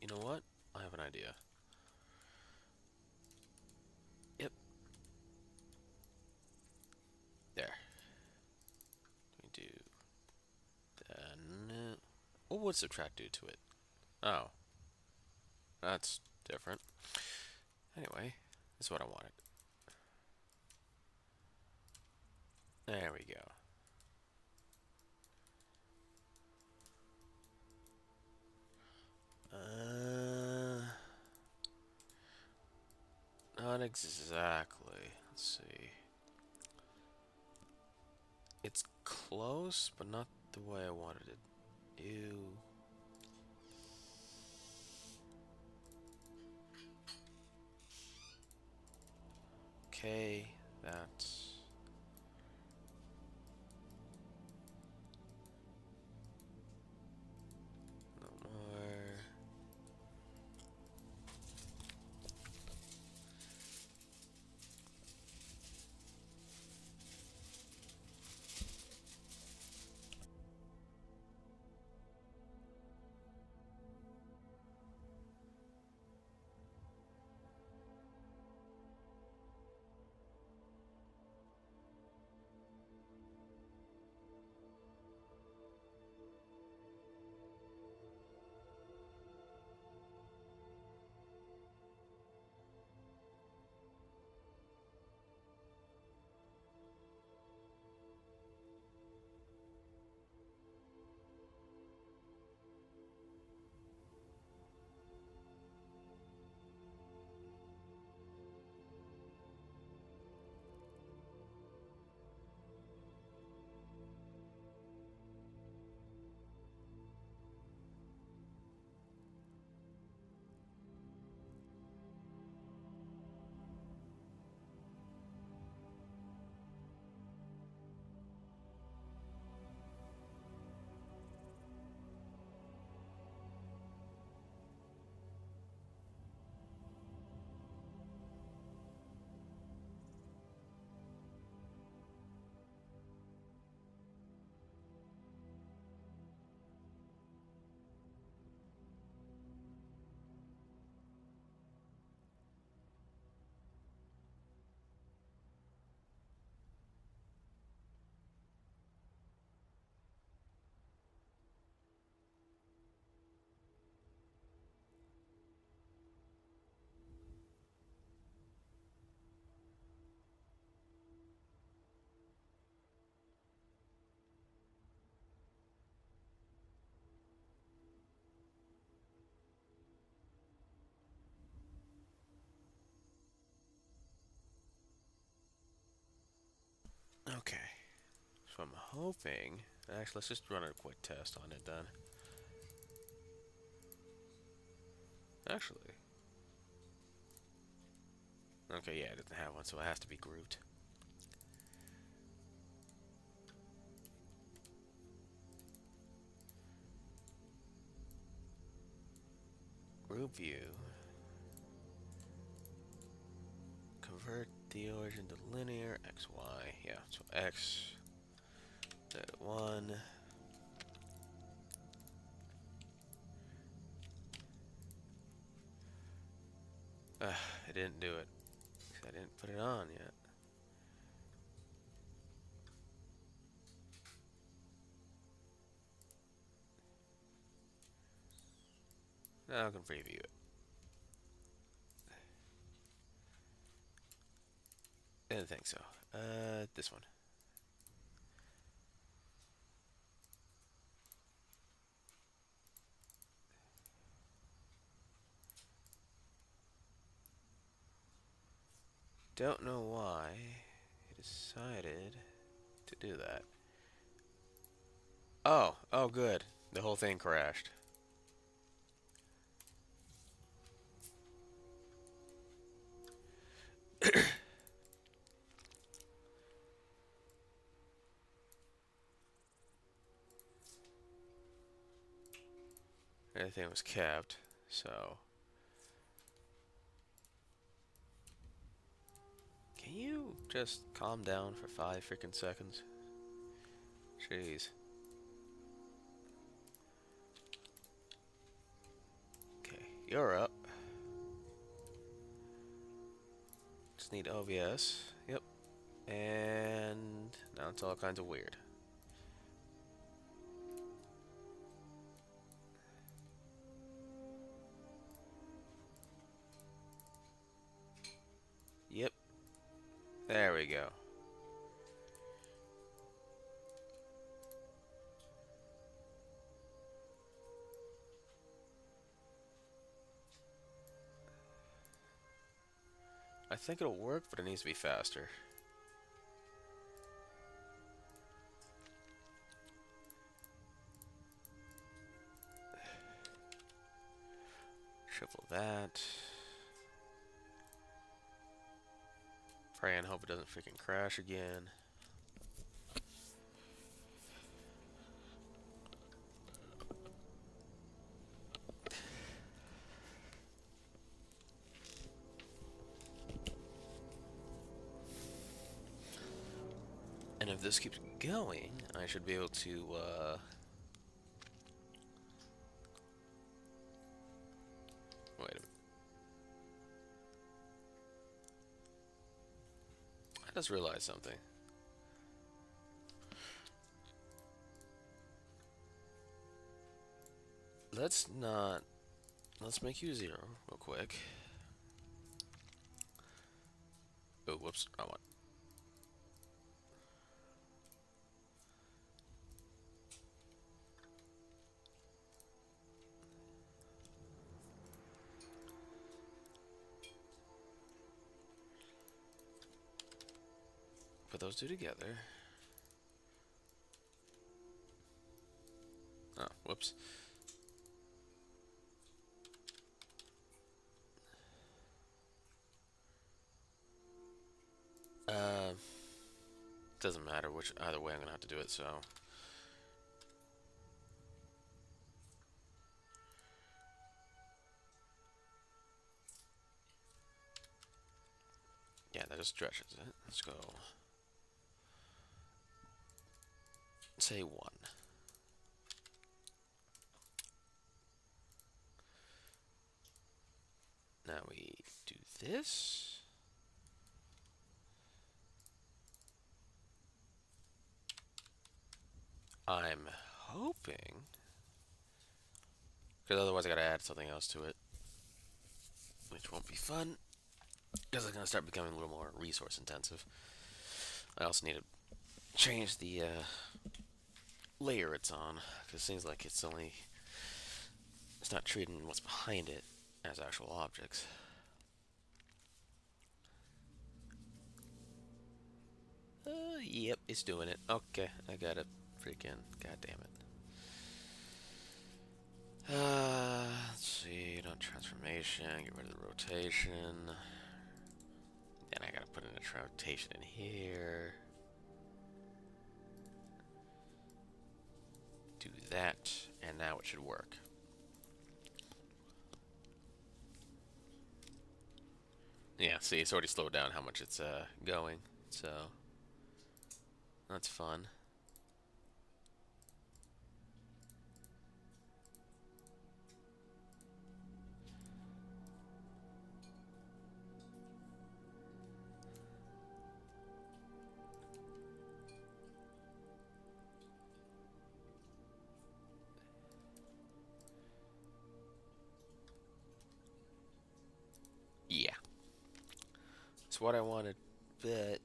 You know what? I have an idea. Yep. There. We do then. What would subtract do to it? Oh, that's different. Anyway, this is what I wanted. There we go. Not exactly. Let's see. It's close, but not the way I wanted it. Ew. Okay, that's no more. hoping... Actually, let's just run a quick test on it then. Actually... Okay, yeah, it doesn't have one, so it has to be Groot. Group view. Convert the origin to linear, X, Y. Yeah, so X, Z1. I didn't do it. I didn't put it on yet. Now I can preview it. Didn't think so. This one. Don't know why he decided to do that. Oh, good. The whole thing crashed. Everything was kept, so... Can you just calm down for 5 freaking seconds? Jeez. Okay, you're up. Just need OBS. Yep. And now it's all kinds of weird. Yep. There we go. I think it'll work, but it needs to be faster. Triple that. Pray and hope it doesn't freaking crash again. And if this keeps going, I should be able to, wait a minute. I just realized something. Let's make you 0 real quick. Oh, whoops, wrong one. Put those two together. Oh, whoops. Doesn't matter which, either way I'm gonna have to do it, so. Yeah, that just stretches it. Let's go. Say 1. Now we do this. I'm hoping, because otherwise I gotta add something else to it, which won't be fun, because it's gonna start becoming a little more resource intensive. I also need to change the layer it's on, because it seems like it's not treating what's behind it as actual objects. Yep, it's doing it. Okay, I got it. Freaking, god damn it. Let's see, don't transformation, get rid of the rotation. Then I gotta put in a rotation in here. Do that, and now it should work. Yeah, see, it's already slowed down how much it's going, so that's fun. Yeah, it's what I wanted, but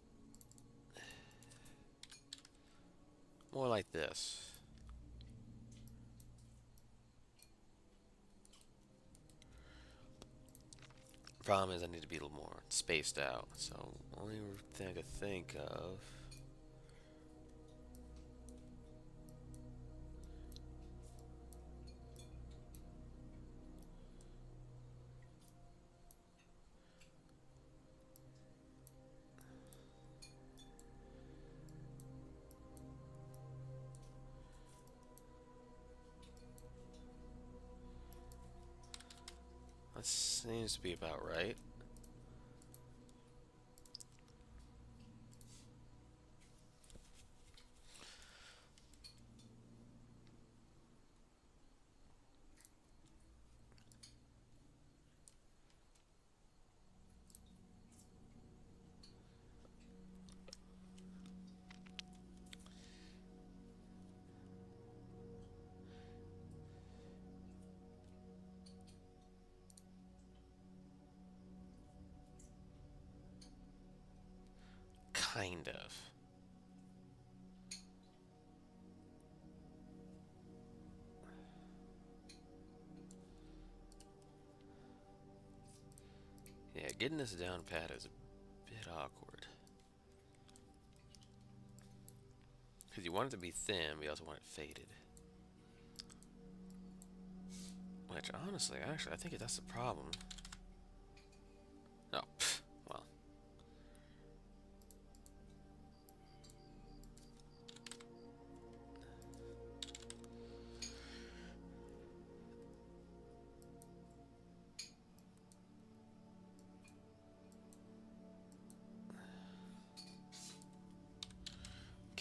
more like this. Problem is I need to be a little more spaced out, so only thing I could think of. That seems to be about right. Kind of. Yeah, getting this down pat is a bit awkward. Because you want it to be thin, but you also want it faded. Which, honestly, actually, I think that's the problem. Oh, pff, well.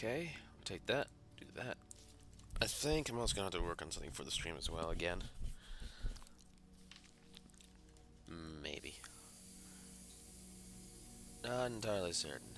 Okay, we'll take that, do that. I think I'm also going to have to work on something for the stream as well again. Maybe. Not entirely certain.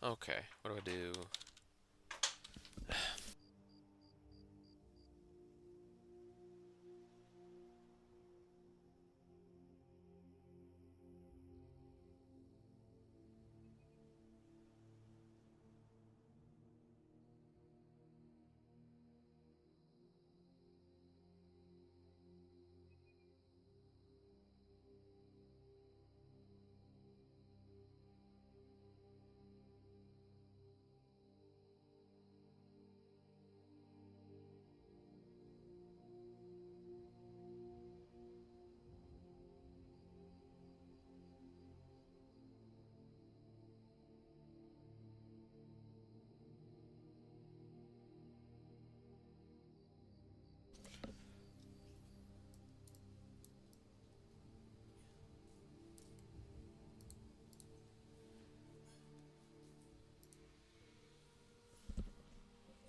Okay, what do I do?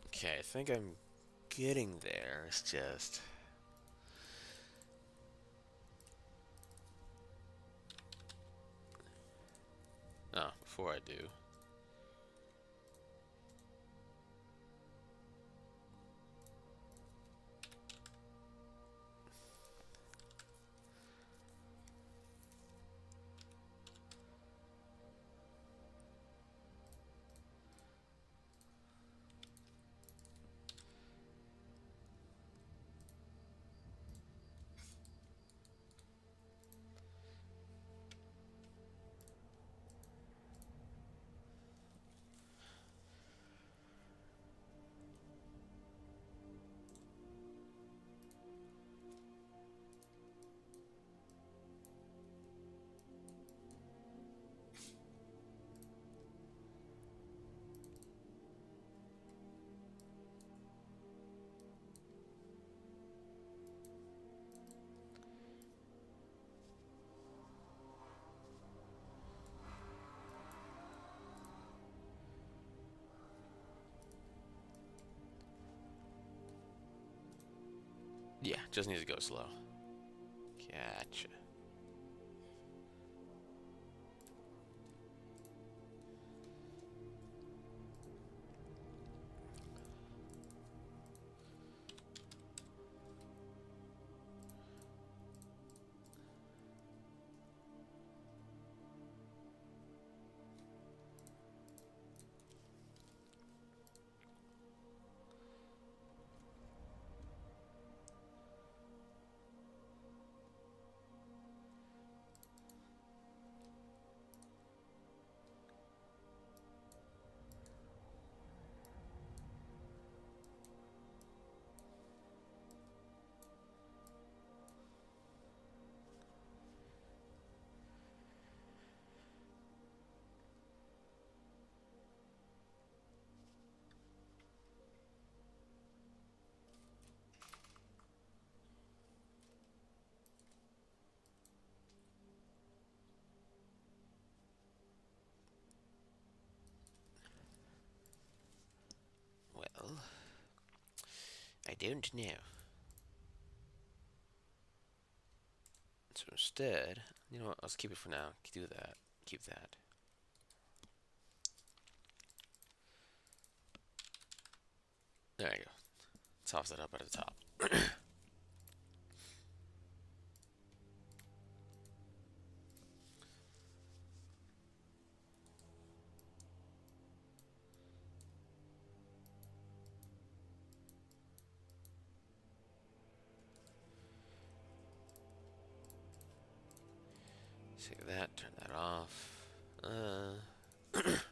Okay, I think I'm getting there. It's just... Oh, before I do... Yeah, just needs to go slow. Gotcha. Well, I don't know. So instead, you know what? Let's keep it for now. Do that. Keep that. There you go. Toss that up at the top. Save that. Turn that off. Because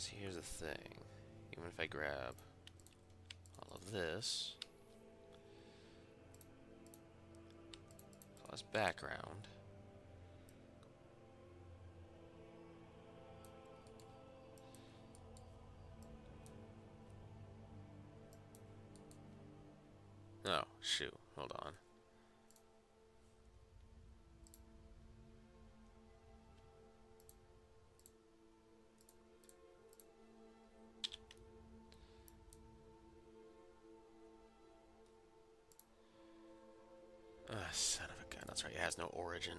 here's the thing. Even if I grab all of this, plus background, oh, shoot. Hold on. Son of a gun. That's right. It has no origin.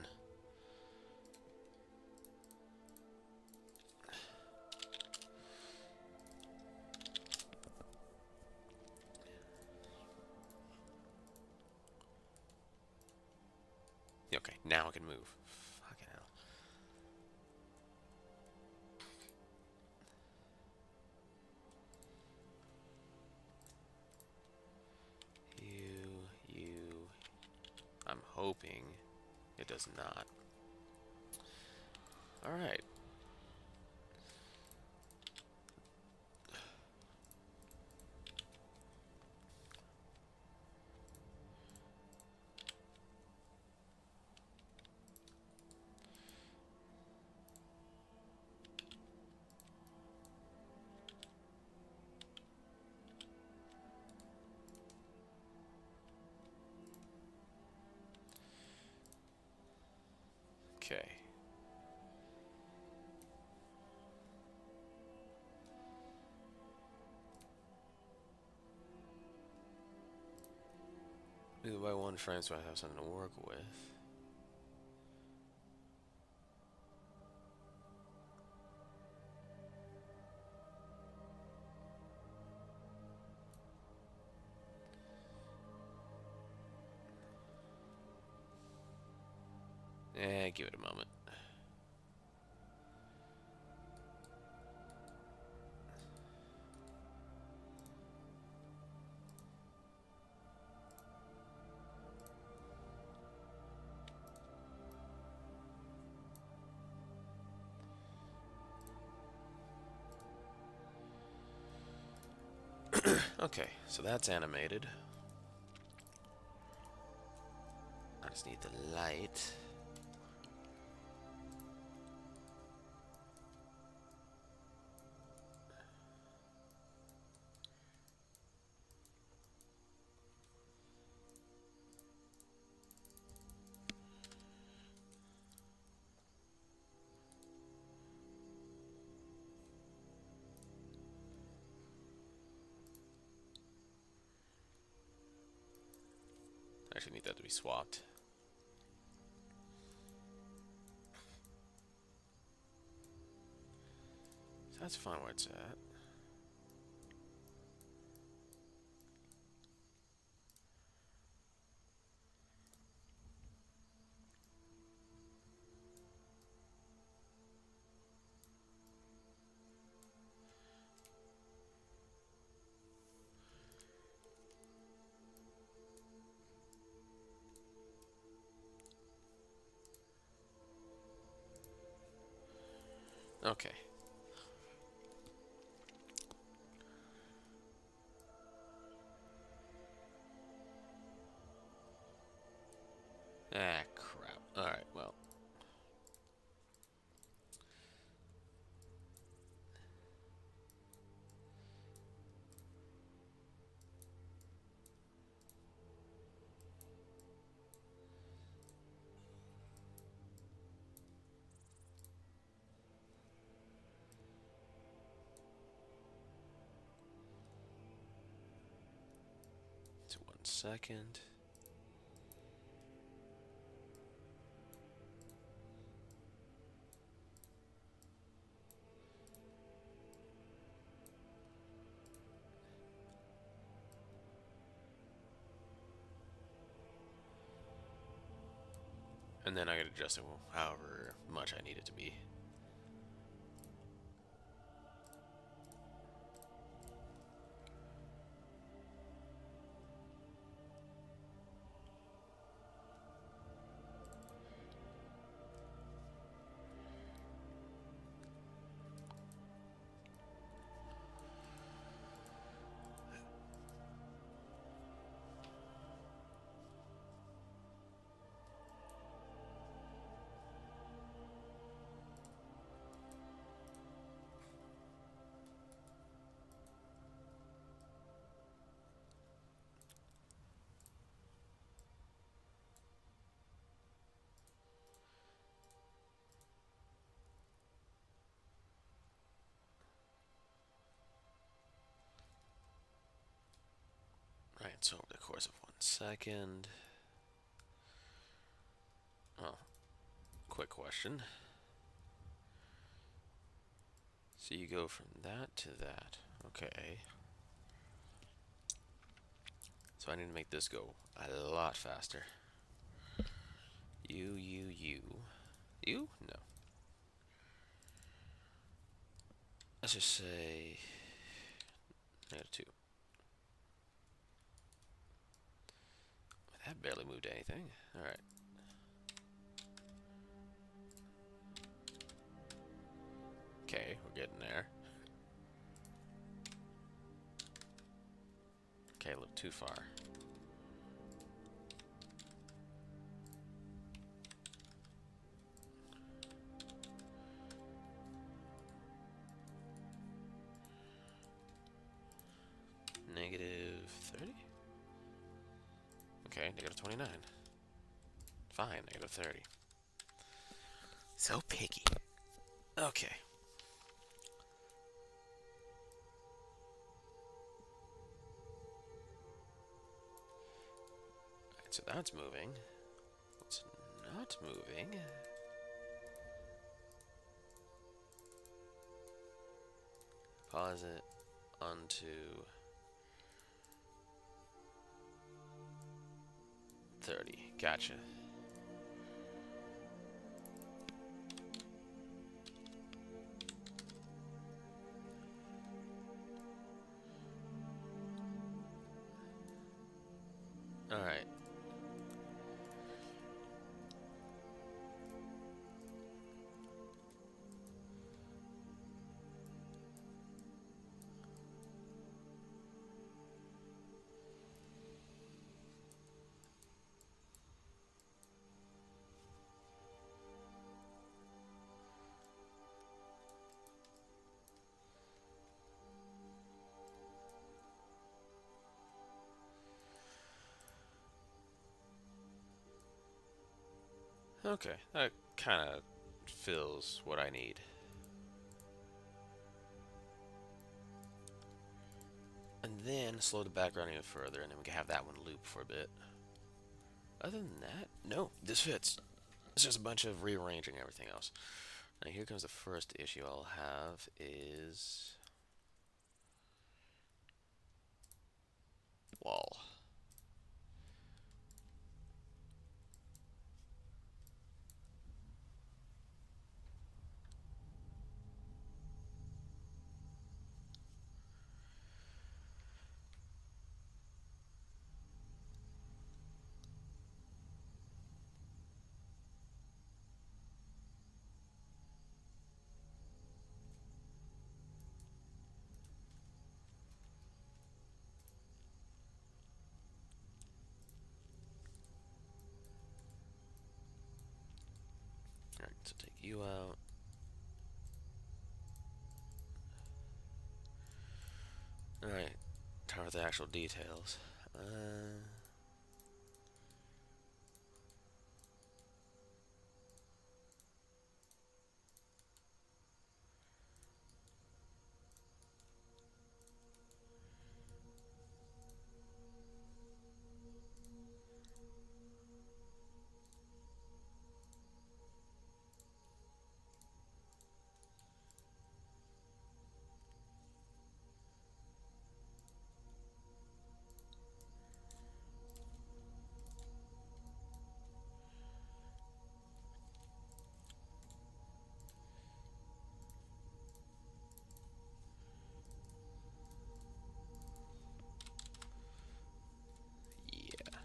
Okay, now I can move. Fucking hell. You. I'm hoping it does not. Alright. Okay. by 1 frame so I have something to work with. Give it a moment. Okay, so that's animated. I just need the light. I actually need that to be swapped. So that's fine where it's at. Okay. Ah, crap. Alright, well. It's 1 second. And then I gotta adjust it however much I need it to be. Right, so over the course of 1 second. Oh, quick question. So you go from that to that. Okay. So I need to make this go a lot faster. You. You? No. Let's just say -2. That barely moved anything. Alright. Okay, we're getting there. Okay, a little too far. -30? Okay, -29. Fine, -30. So picky. Okay. Alright, So that's moving. What's not moving? Pause it onto 30. Gotcha. All right. Okay, that kind of fills what I need. And then slow the background even further, and then we can have that one loop for a bit. Other than that, no, this fits. It's just a bunch of rearranging everything else. Now here comes the first issue I'll have is wall. Alright, so take you out. Alright, time for the actual details. Yeah.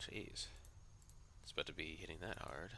Jeez. It's about to be hitting that hard.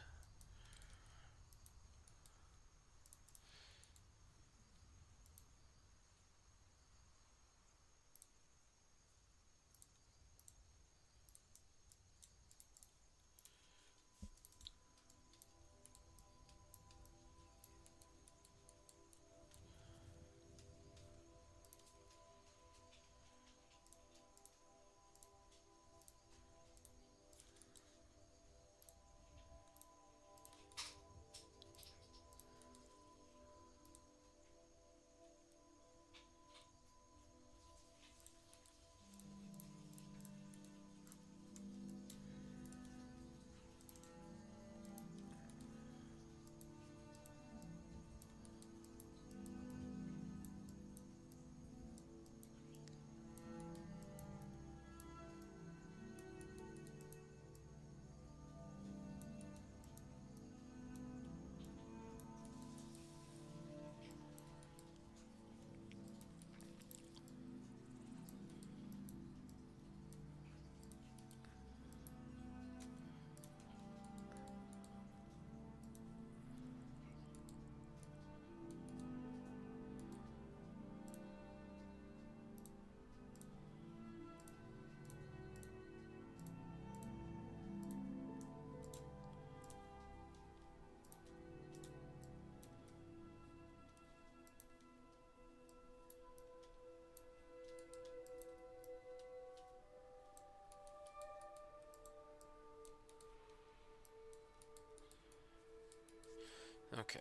Okay.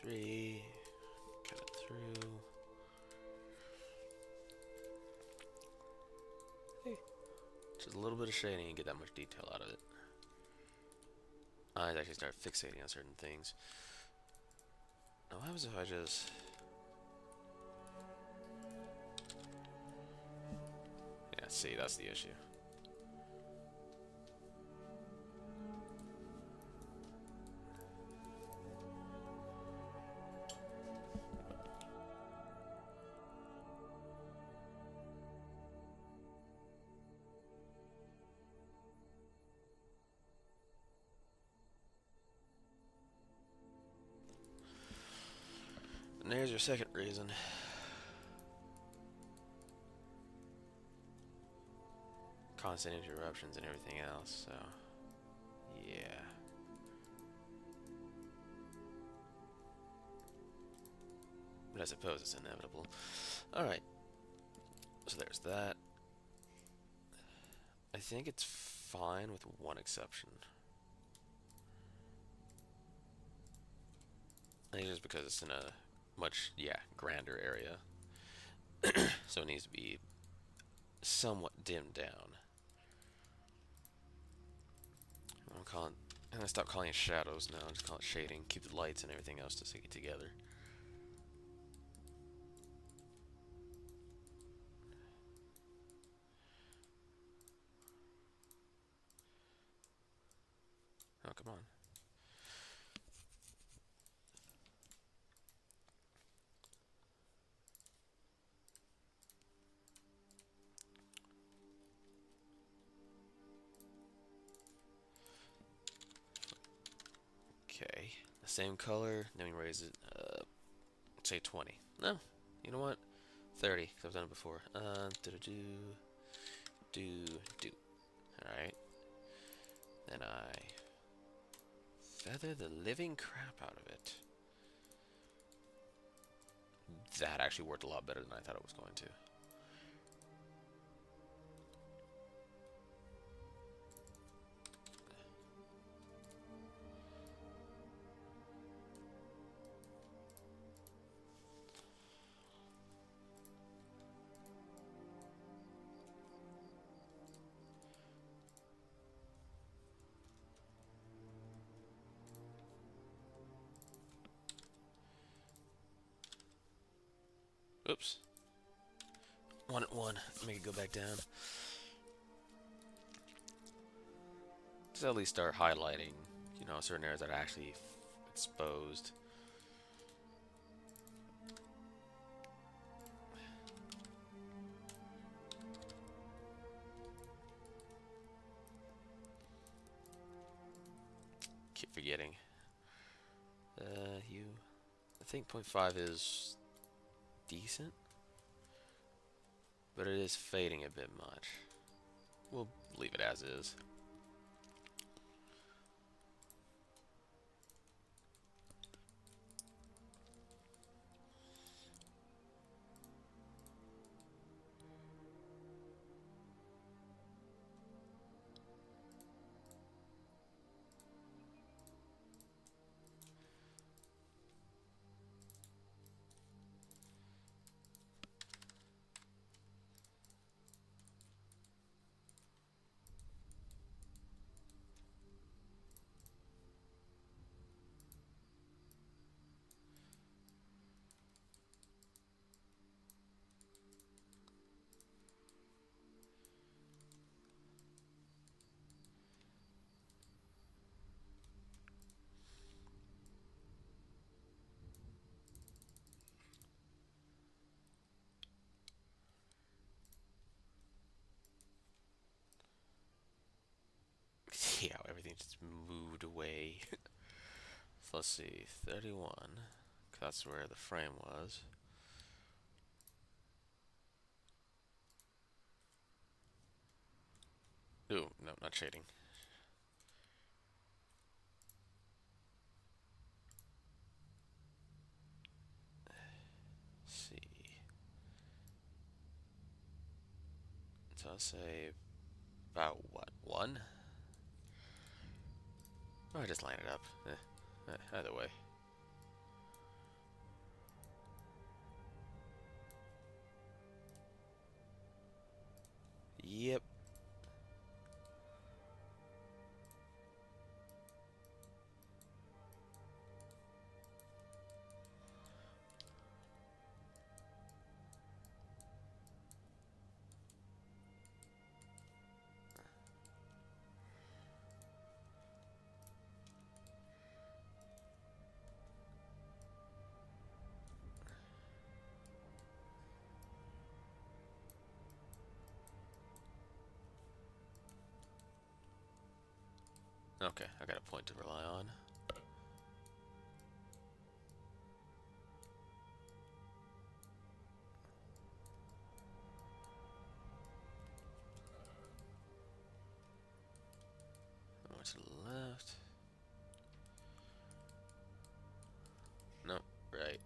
2, 3. Cut it through. Hey. Just a little bit of shading and get that much detail out of it. I actually start fixating on certain things. Now, what happens if I just... Yeah, see, that's the issue. And there's your second reason. Constant interruptions and everything else, so... Yeah. But I suppose it's inevitable. Alright. So there's that. I think it's fine with one exception. I think just because it's in a much, grander area. So it needs to be somewhat dimmed down. I'm gonna stop calling it shadows now, just call it shading. Keep the lights and everything else to stick it together. Oh, come on. Okay, the same color, then we raise it, say 20. No, you know what? 30, because I've done it before. Do. Alright. Then I feather the living crap out of it. That actually worked a lot better than I thought it was going to. Oops. One at one. Make it go back down. Just at least start highlighting, certain areas that are actually exposed. Keep forgetting. I think 0.5 is decent, but it is fading a bit much. We'll leave it as is. See how everything just moved away. So let's see, 31. 'Cause that's where the frame was. Ooh, no, not shading. Let's see. So I'll say about what, 1? Or just line it up. Either way. Yep. Okay, I got a point to rely on. More to the left. No, right.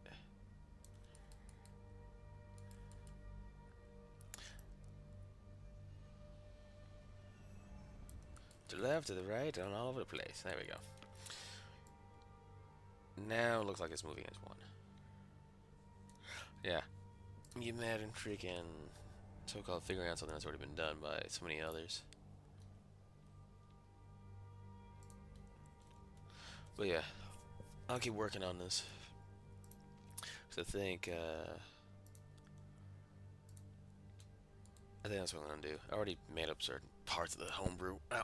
To the left, to the right, and all over the place. There we go. Now it looks like it's moving as one. Yeah. You mad and freaking so-called figuring out something that's already been done by so many others. But yeah, I'll keep working on this. Cause I think that's what I'm gonna do. I already made up certain parts of the homebrew. Ow.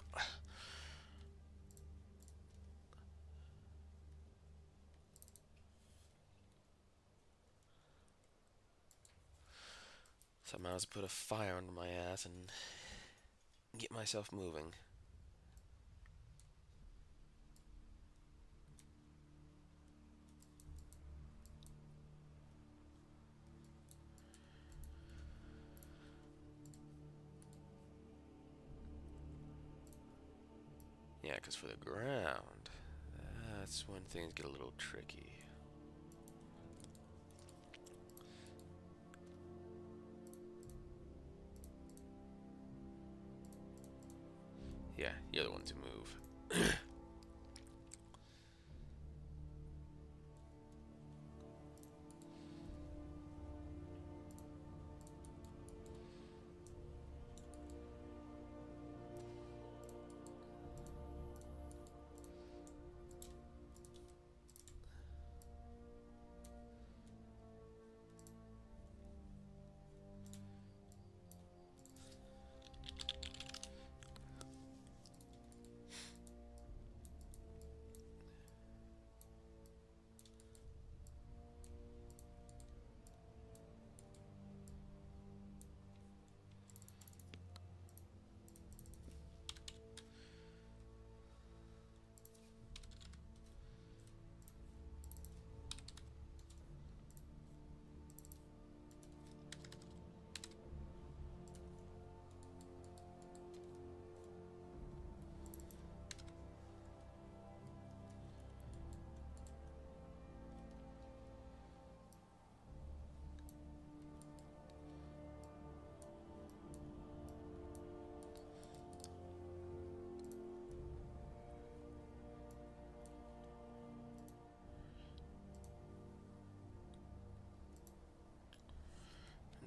So I might as well put a fire under my ass and get myself moving. Yeah, because for the ground, that's when things get a little tricky. Yeah, you're the one to move.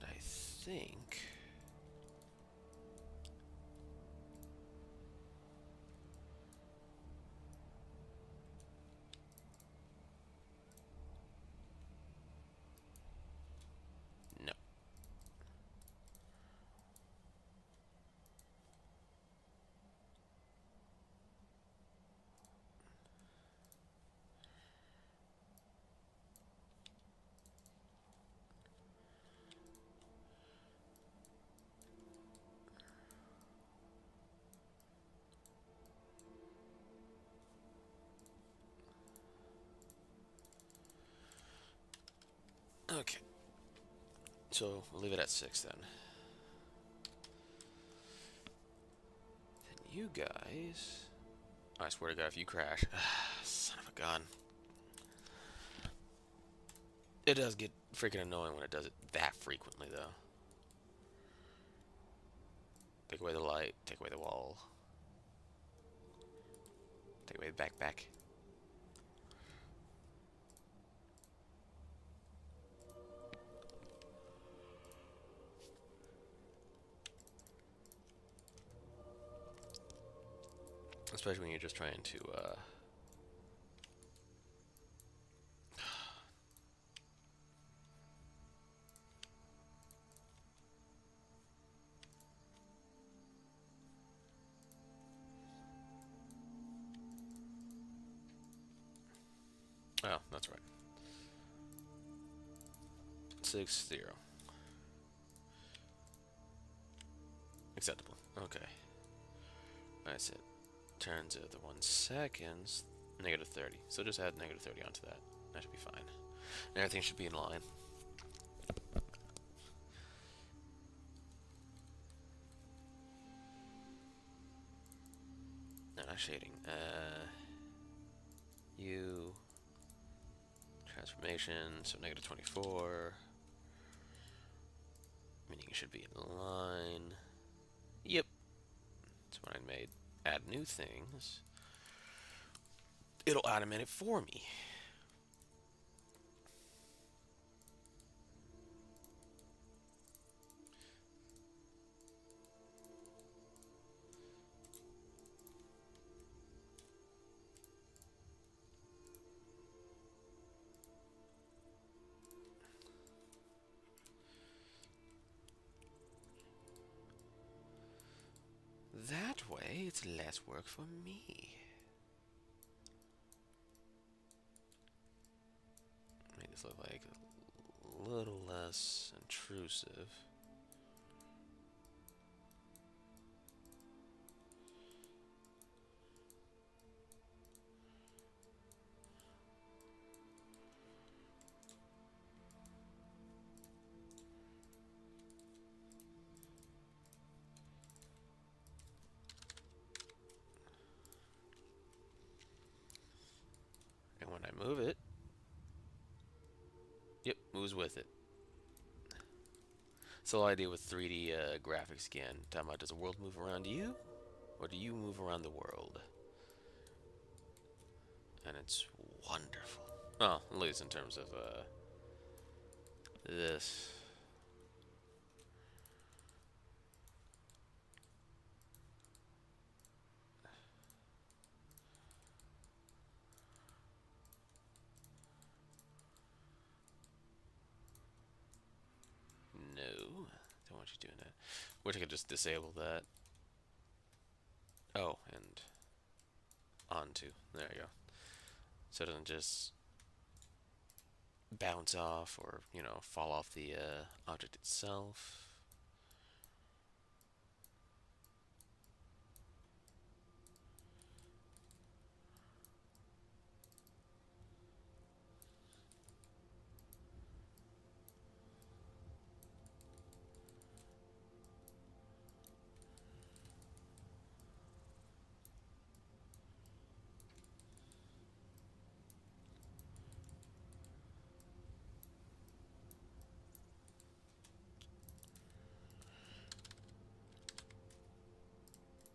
And I think... No. Okay. So, we'll leave it at 6 then. Then you guys... I swear to God, if you crash... Son of a gun. It does get freaking annoying when it does it that frequently, though. Take away the light, take away the wall. Take away the backpack. Especially when you're just trying to, oh, that's right. 6-0. Acceptable. Okay. I said turns of the 1 seconds, -30. So just add -30 onto that. That should be fine. And everything should be in line. No, not shading. U transformation, so -24. Meaning it should be in line. Yep. That's when I made add new things. It'll automate it for me. That way, it's less work for me. Make this look like a little less intrusive. And when I move it, yep, moves with it. It's the whole idea with 3D graphics again. Talking about, does the world move around you? Or do you move around the world? And it's wonderful. Well, at least in terms of this. No, don't want you doing that. Wish I could just disable that. Oh, and onto. There you go. So it doesn't just bounce off or, you know, fall off the object itself.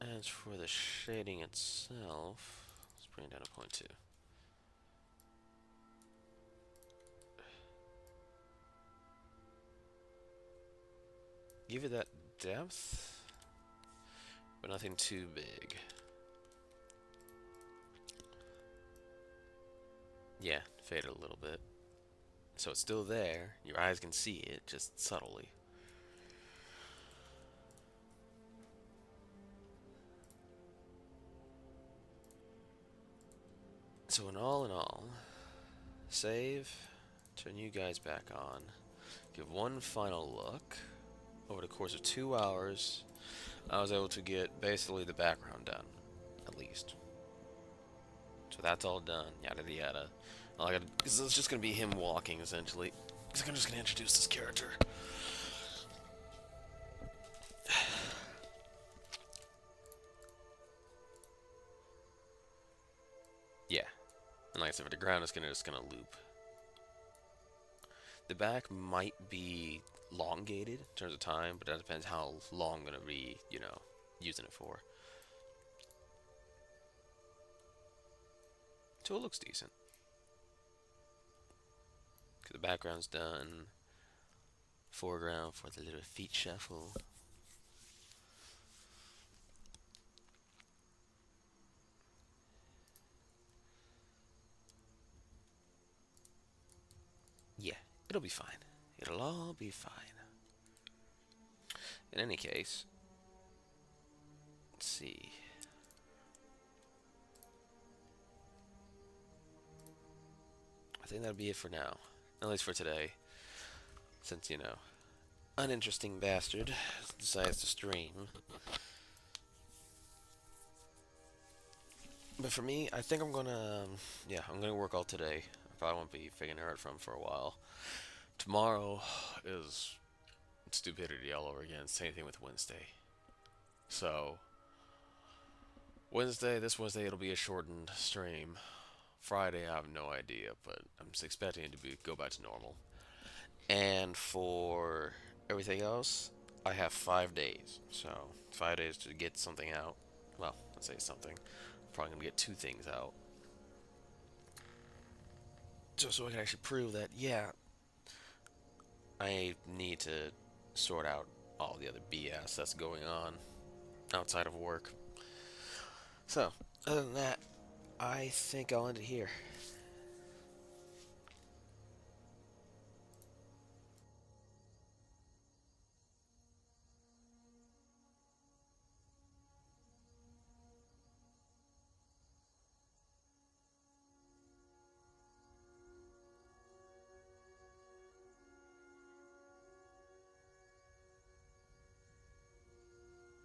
As for the shading itself, let's bring it down to 0.2. Give it that depth, but nothing too big. Yeah, fade it a little bit. So it's still there, your eyes can see it, just subtly. So in all, save, turn you guys back on, give one final look. Over the course of 2 hours, I was able to get basically the background done, at least. So that's all done, yada yada. All I gotta, it's just gonna be him walking, essentially. Because I'm just gonna introduce this character. Yeah. And like I said, for the ground, it's just gonna loop. The back might be elongated in terms of time, but that depends how long I'm gonna be, you know, using it for. So it looks decent. The background's done. Foreground for the little feet shuffle. It'll be fine. It'll all be fine. In any case, let's see. I think that'll be it for now. At least for today. Since, you know, uninteresting bastard decides to stream. But for me, I think I'm gonna, yeah, I'm gonna work all today. I probably won't be figuring it out from for a while. Tomorrow is stupidity all over again. Same thing with Wednesday. So, this Wednesday, it'll be a shortened stream. Friday, I have no idea, but I'm just expecting it to go back to normal. And for everything else, I have 5 days. So, 5 days to get something out. Well, let's say something. I'm probably gonna get 2 things out. Just so I can actually prove that, yeah, I need to sort out all the other BS that's going on outside of work. So, other than that, I think I'll end it here.